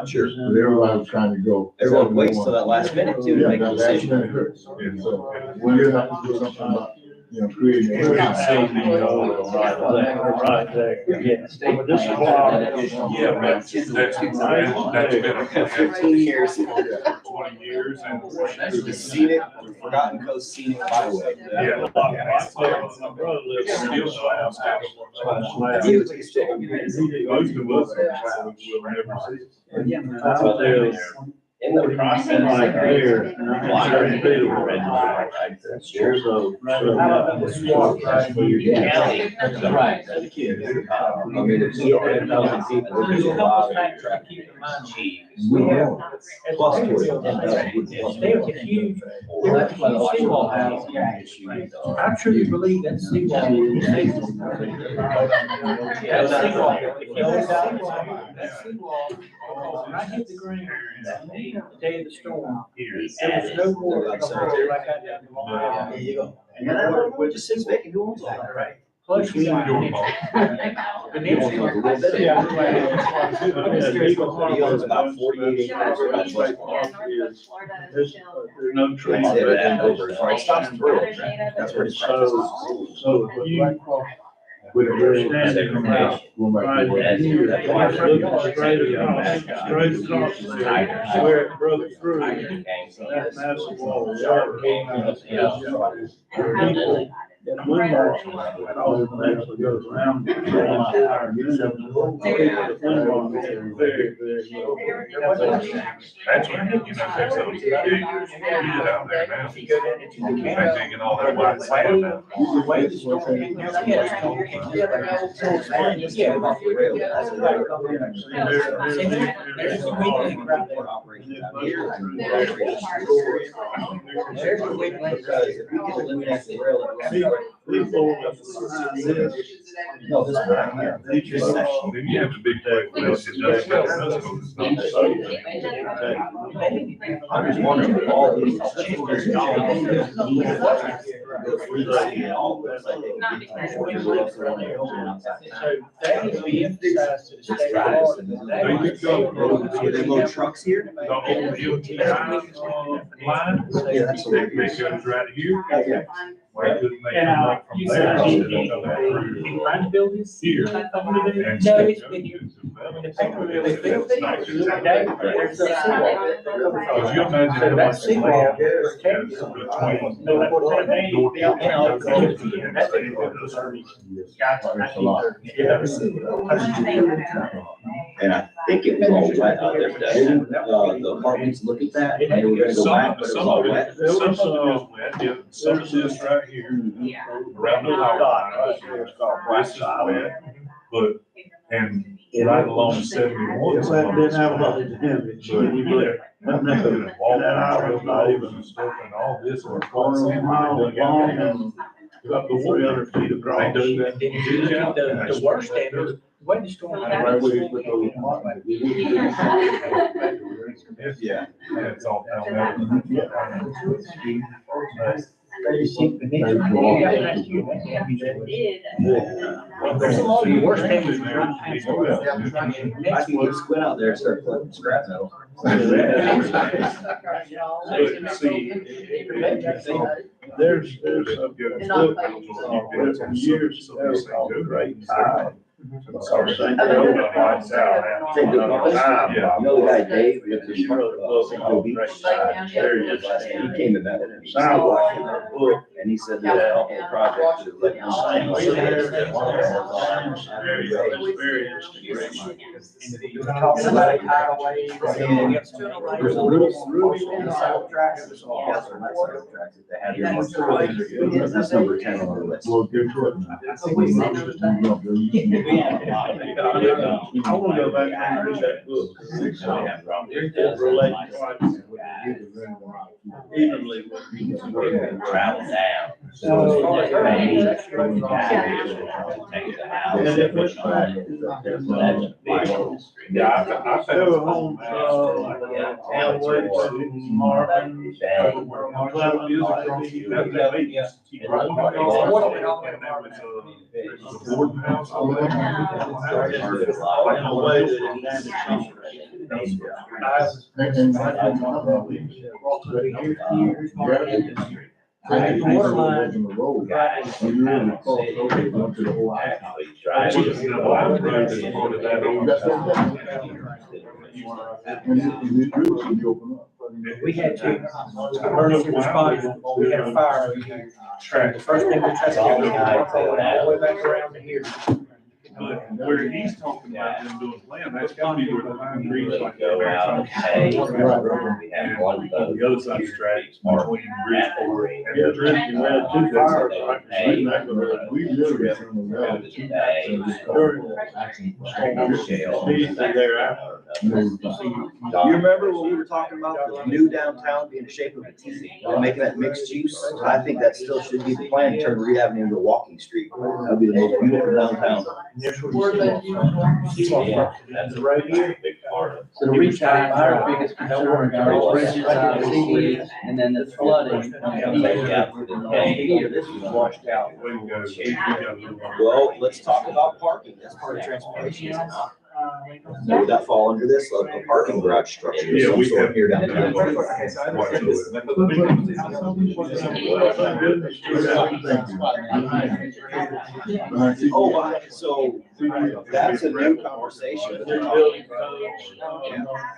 Sure. But everybody was trying to go. Everyone waits till that last minute too to Yeah, make a that last decision. minute hurts. And so, when you have to do something about, creating. Right there, yeah. But this is why. Yeah, that's been a plan. 15 years. 20 years and. The scenic, forgotten coast scenic byway. Yeah. My brother lives in Steel slabs. Most of us will never see. In the process, Right there. well, I already did it already. So. County, right, I mean, it's 10,000 people, there's a lot of traffic. chief. We have plus 10,000. There's a huge, that's why the seawall house. I truly believe that seawall. That seawall. That seawall, when I hit the ground, the day of the storm, there was no more like I did. There you go. And we're just sitting back and doing all that. Right. Plus you got. He owns about 48 acres. There's no trees. That's it, and over. It stops in rural. That's where it stops. So if you. With a very Standing from out. right here, looking straight across, where it broke through, that massive wall of water. People That window, it actually goes around. The window is very, very low. That's when, you know, there's those big, you out there now. They taking all that white sand out. The way the storm came down, yeah, about the rail. There's a weak link right there. There's a weak link. Because if we can eliminate the rail, no, this one right here. This section. Then you have the big place, well, it does, I'm just wondering with all these changes. That needs to be emphasized to the state of Florida. Are there more trucks here? The old DOT line, Yeah, that's the way. it goes right here. Yeah. Why couldn't they come up from there instead of coming through here? And No, stick it's been here. When the paper mill was built, today? there's a seawall. Could you imagine how So that much seawall land is is technically. between No, that's what they North made. and That's And I think it was all wet out there, the apartments look at that, and they were gonna go back, but it was all wet. Some of it is wet, yeah, some of this right here, around the power line, this is wet, but, and right along 71. Yes, I didn't have a lot of damage. And stuff and all this. Or 4 miles long and up to 300 feet across. They do that. And if you look at the worst end, the way the storm. Yeah. Yeah, it's all down There's a lot of worst damage. I can just go out there and start collecting scrap metal. There's a book from years ago called The Great Tide. Sorry. You know the guy Dave, he came in that, and he said that a couple of projects that like. That's number 10 on the list. Well, good for it. I wanna go back and read that book. It relates evenly with Travel down. So as far as- And if it's back, Yeah, I Go home, Elway, Marvin, The water line. We had to, emergency responders, we had a fire over here. The first thing we tried to do was all the way back around to here. But where he's talking about them doing land, that's gotta be where the pine trees like that. Go out, hey, we have one boat. The other side of the track, between Bridgeport and the We had 2 fires right Hey, between that. We literally. You remember when we were talking about the new downtown being the shape of a T, making that mixed use? I think that still should be the plan, turn Reed Avenue into a walking street. That'd be the most beautiful downtown. Yeah, that's right here, big part of. So the reach out, our biggest concern are bridges out of the city, and then the flooding. Here, this was washed out. Well, let's talk about parking. That's part of transportation, is it not? So would that fall under this, like a parking garage structure? of Yeah, some we sort have. here downtown? Oh, so That's a new conversation. that they're talking about.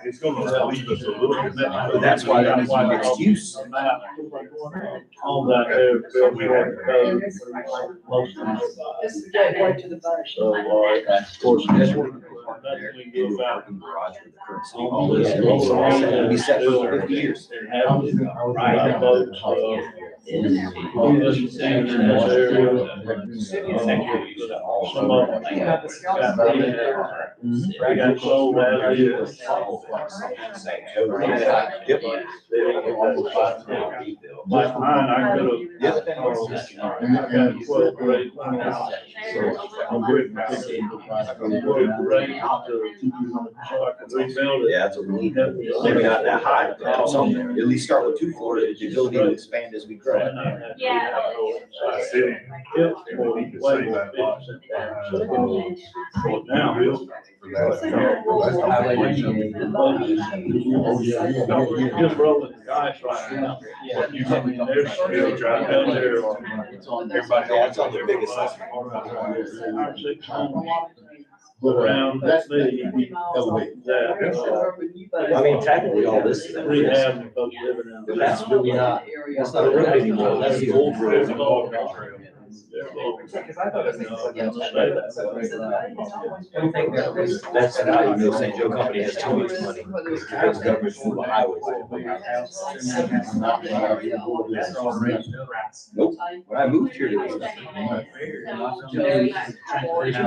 It's gonna leave us a little bit. But that's why that needs to be mixed use. On that area, we have to go most of the. So, of course, that's what we get about. It'll be set for 50 years. And have, right, votes, on this thing in this area. Some of them they got sold as is. Like mine, I could have. I got 12 grade one house. So I'm good. From 12 grade to, so I could rebuild it. Yeah, that's what we need. Maybe not that high, but have something. At least start with 2 floors, the ability to expand as we grow. Yeah. Now. Just rolling the dice right now. You can, there's still drive down there or everybody. That's on the biggest. 6 homes around that city. I mean, technically, all this is. Rehab and folks living in. But that's really not, that's not a road anymore, that's the old road. Because I thought it That's how you know St. Joe Company has too much money. Because government's full of highways. Nope, when I moved here, it was.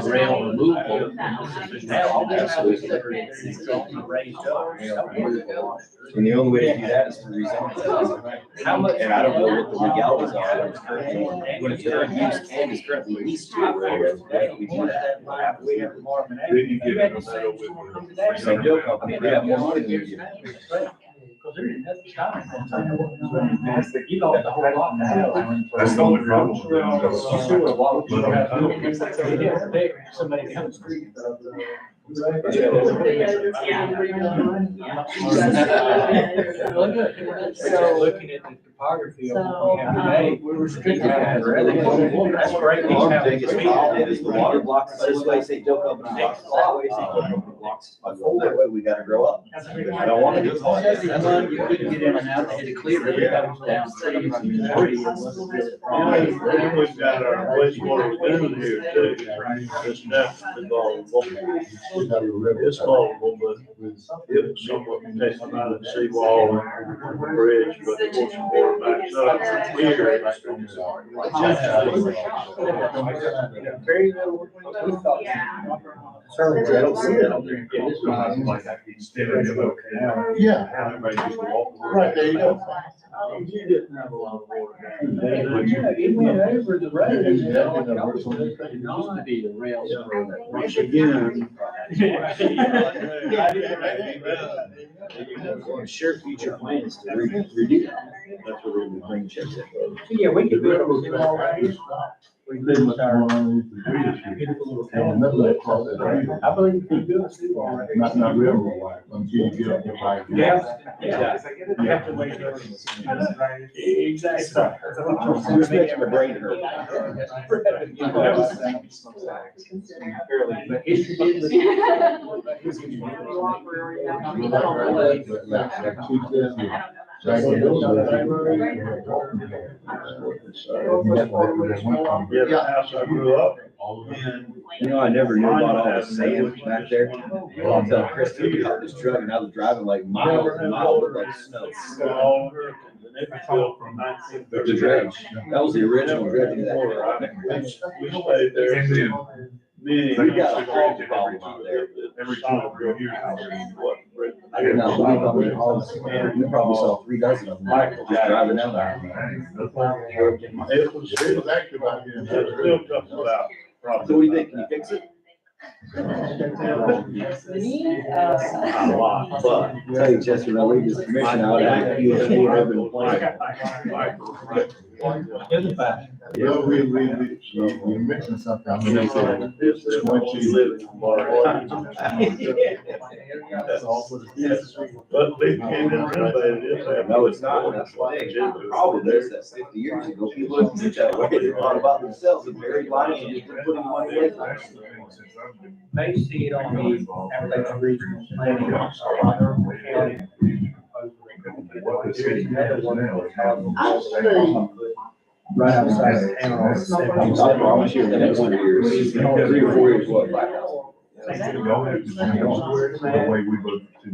Rail removal. And the only way to do that is to rezone. How much, and I don't know what the legalities are when it's current use and is currently leased to. We do that. Then you get in the middle with. St. Joe Company, they have more money than you. You know, the whole lot. That's the only problem. Somebody down the street. So looking at the topography of what we have today, we're restricted. That's great. Our biggest problem is the water blocks this way, St. Joe Company blocks that way, St. Joe Company blocks that way, we gotta grow up. I don't wanna do it. You couldn't get in and out, they had to clear it, that was down trees and debris. Then we've got our wastewater lagoon here too. It's not involved. It's vulnerable, but it's somewhat protected by the seawall and the bridge, but of course the water backs up here. Very little. Certainly, I don't see that out there. Yeah. Everybody used to walk. Right, there you go. You didn't have a lot of water. It went over the road. It used to be the rails. Once again. Sure, future plans to redo that. That's what we're gonna bring checks in. Yeah, we could build it already. We did what's going on with the bridge here. And another across that right. I believe we could build it already. Not railroad wise, until you get up there by. Yeah. You have to wait. Exactly. Who's making the brain hurt? But history did. Yeah, the house I grew up in. You know, I never knew about all the sand back there. Well, I'll tell Chris, he got this truck and I was driving like miles and miles of like snow. All Americans, and it was built from 1930. The dredge, that was the original dredging of that. We stayed there. And then Many. We got a hog problem out there. every 2 or 3 years. No, we probably saw 3 dozen of them just driving down there. It was active out here. It still comes about. So what do you think? Can you fix it? A lot. But tell you, Chester, when I leave this commission out, I PSJ urban plan. Well, we mentioned something, I mean, they said, But we came in and renovated it. No, it's not. That's the thing. The problem is that 50 years ago, people didn't think that way. They thought about themselves and buried money and just putting money in. may see it on the Appalachian Regional Planning. What the city has now is Right outside of town. I promise you, the next 100 years, 3 or 4 years, what, 5,000? Y'all have to change the way we look to.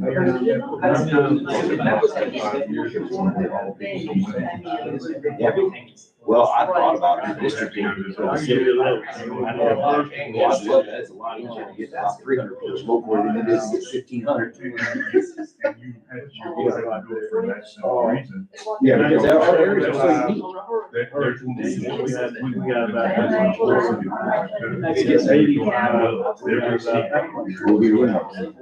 Yeah. Well, I thought about redistricting for the city. That's a lot easier to get about 300 for the local than it is to get 1,500. Yeah, because our areas are so unique. We got about 85. We'll be really happy.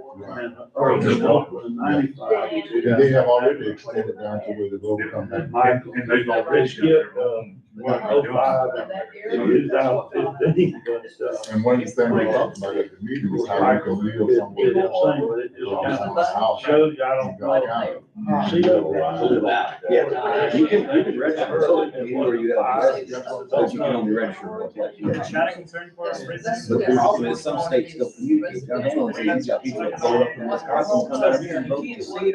They have already extended down to where the road comes back. And they've already skipped, 105, 2015, but, And one of the things we talked about at the meeting is how we can build somewhere else. shows you, I don't know. See Yeah, you can register anywhere you have, but you can only register one place. Is that a concern for us? But the problem is some states still communicate downhill and say, you got people that go up from Wisconsin, come out here and vote.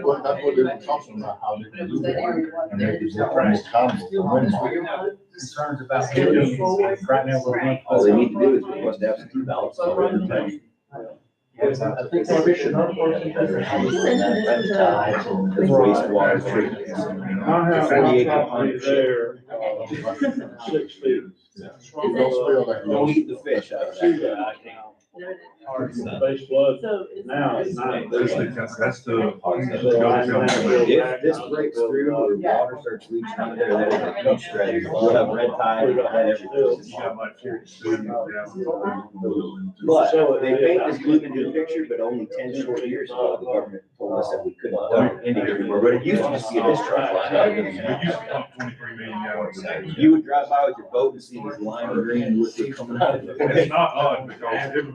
Well, that's what they were talking about, how they can do that. And make it more accountable for one market. Concerns about building, right now, we're. All they need to do is request absentee ballots. That's wastewater treatment. I have 48 one there, 6 feet. Don't eat the fish out of that. Base flood, now it's 9 feet. That's the. If this breaks through or water starts leaching out of there, that is a huge strategy. We'll have red tide and everything. But they paint this blue into the picture, but only 10 short years ago, the government told us that we couldn't dump into here anymore. But it used to just be a discharge line. You would drive by with your boat and see these lime green liquid coming out of it. It's not odd because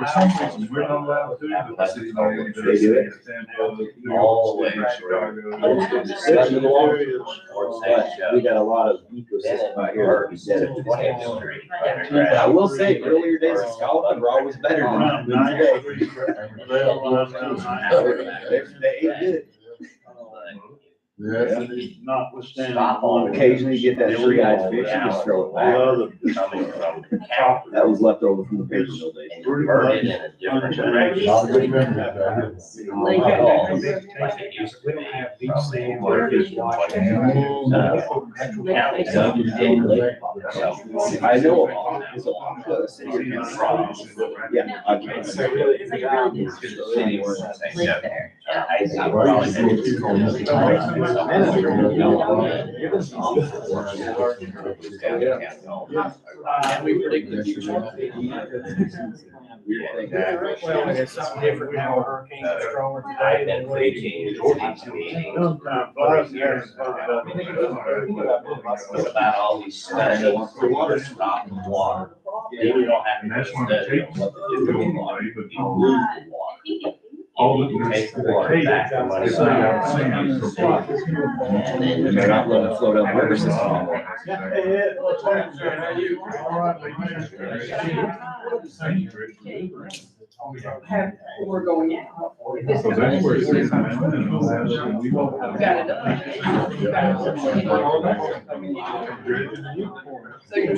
for some reason we're not allowed to, but the city don't want to. They do it. All the way. But we got a lot of ecosystem out here. That we said. I will say, earlier days of Scotland were always better than today. They ate good. Yeah. Notwithstanding. Occasionally you get that three-eyed fish, you just throw it back. That was left over from the paper mill days. Burn it in a different direction. A lot of good memories out We don't have beach sand, where it's washing. I know of all, it's a city or county. Yeah. I can't say. We predict the future. Well, it's something different now, hurricanes are stronger today than what they What about all these studies, the water stop in the water? Then you don't have And to that's one of study the what to do with water. You but lose the water. all You the. take the water back. It's not outside, so- And they're not letting it flow down the river system anymore. We're going out. So that's where it is, man, and we'll have it, and we won't have it. Got So you're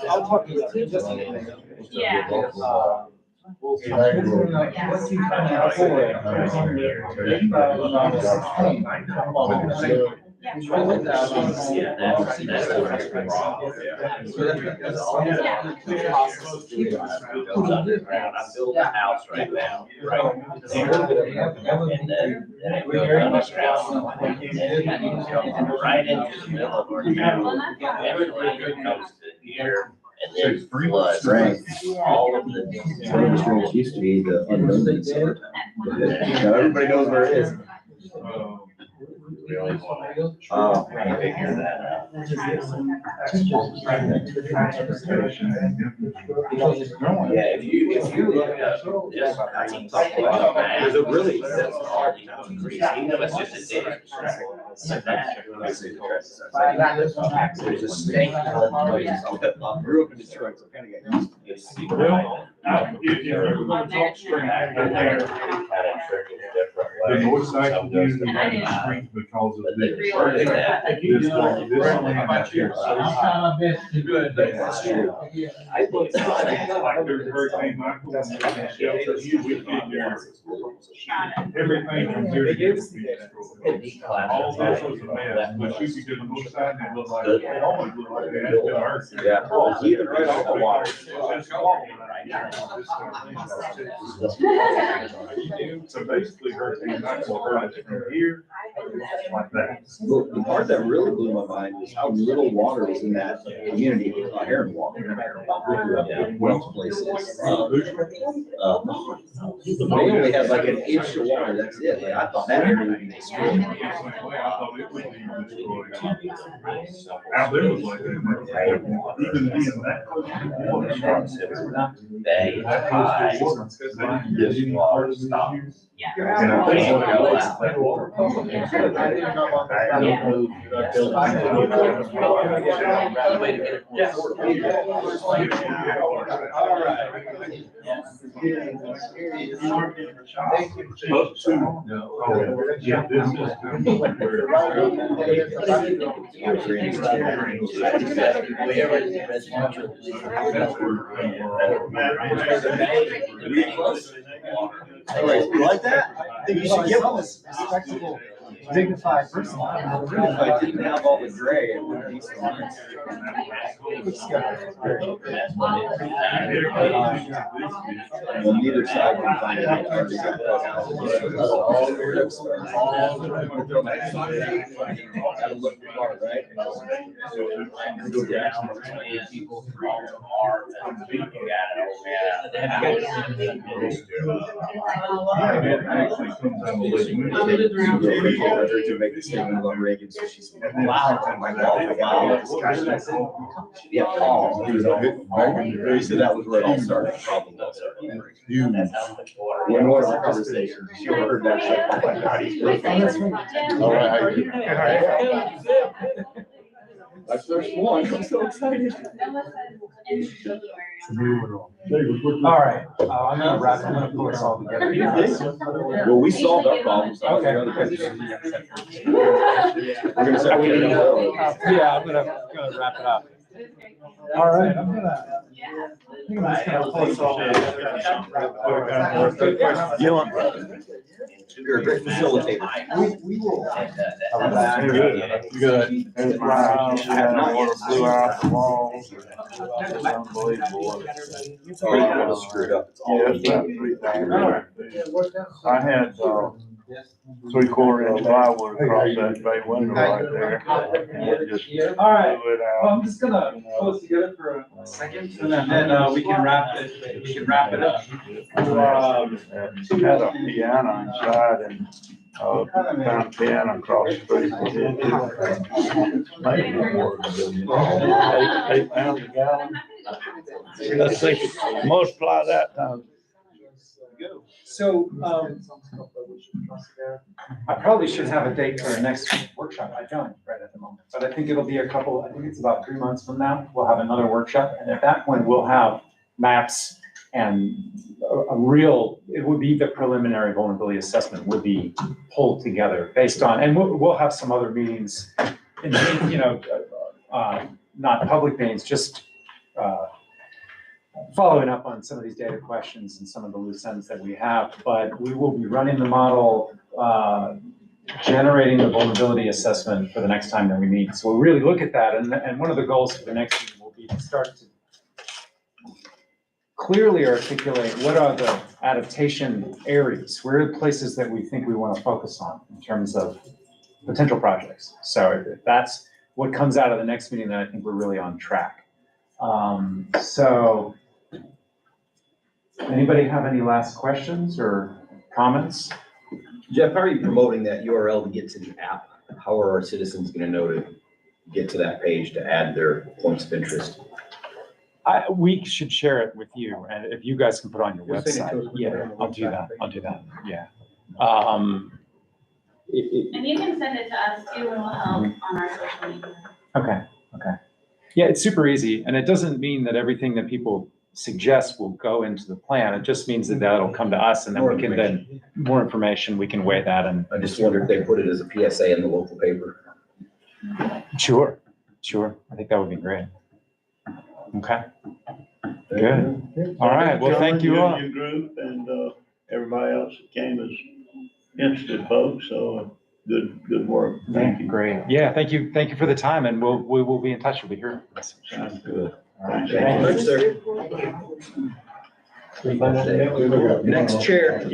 I'll talk to you just. Yeah. I built a house right now, right? And then I built underground. And right into the middle of our town. Eventually it comes to here and then floods. Right. All of One of the the. streets used to be the unknown in summertime. Now everybody knows where it is. Really want to figure that out. Yeah, if you look up this, I mean, There's a really, that's hard to increase, even if it's just a day. There's a state. I grew up in Detroit, so kind of got used to it. Well, if you're gonna talk strength, the north side community has strength because of this. This one out here. I'm trying my best to do it. That's true. Like there's Hurricane Michael, and shelter, we figure everything from here to here will be destroyed. All those was a mess, but you could do the north side and it looked like, it always looked like it had been earth. Yeah, oh, even right on the water. So basically Hurricane Michael hurt us from here, like that. Well, the part that really blew my mind was how little water was in that community, Heron Walk. Wells places. They only had like an inch of water, that's it. Like, I thought that area would be destroyed. I thought it would be destroyed. Out there was like that. Even being that close to the water. Yeah. Yeah, this is. You like that? I think you should give them a respectable, dignified person. If I didn't have all the gray, it would be so nice. Well, neither side can find it. Gotta look hard, right? Go down. To make the statement about Reagan, so she's wow. Yeah, Paul. He said that was where it all started. Problem all started. One more of the conversation. She heard that shit. Oh my God, he's perfect. All right. That's first one. I'm so excited. All right, I'm gonna pull us all together. Well, we solved our problems. Okay. We're gonna start getting Yeah, I'm gonna wrap it up. All right, I think I'm just gonna pull us all together. You want? You're a great facilitator. We will. Good. It's water blew out the walls. It was unbelievable. Screwed up. Yeah, it's about 3,000. I had, 3/4 inch plywood across that bay window right there. And it just All right. blew it Well, out. I'm just gonna pull us together for a second, and then we can wrap it. We can wrap it up. It had a piano inside and, found a piano across the street. Maybe more than 8 pounds a gallon. Let's see, multiply that times. So, I probably should have a date for our next workshop. I don't right at the moment, but I think it'll be I think it's about 3 months from now. We'll have another workshop, and at that point, we'll have maps and it would be the preliminary vulnerability assessment would be pulled together based on, and we'll have some other meetings, not public meetings, just, following up on some of these data questions and some of the loose ends that we have, but we will be running the model, generating the vulnerability assessment for the next time that we meet. So we'll really look at that, and one of the goals for the next meeting will be to start to clearly articulate what are the adaptation areas, where are the places that we think we want to focus on in terms of potential projects. So if that's what comes out of the next meeting, then I think we're really on track. So anybody have any last questions or comments? Jeff, how are you promoting that URL to get to the app? How are our citizens gonna know to get to that page to add their points of interest? We should share it with you, and if you guys can put it on your We'll send it to website. us. Yeah, I'll do that, yeah. And you can send it to us too, and we'll help on our social media. Okay, okay. Yeah, it's super easy, and it doesn't mean that everything that people suggest will go into the plan. It just means that that'll come to us, and then we can then, more information, we can weigh that and. I just wonder if they put it as a PSA in the local paper. Sure, sure. I think that would be great. Okay. Good. All right, well, thank you all. Your group and, everybody else that came as interested folks, so good work. Thank you. Great. Yeah, thank you for the time, and we will be in touch. We'll be here. Sounds good. All right. Thank you, sir. Next chair.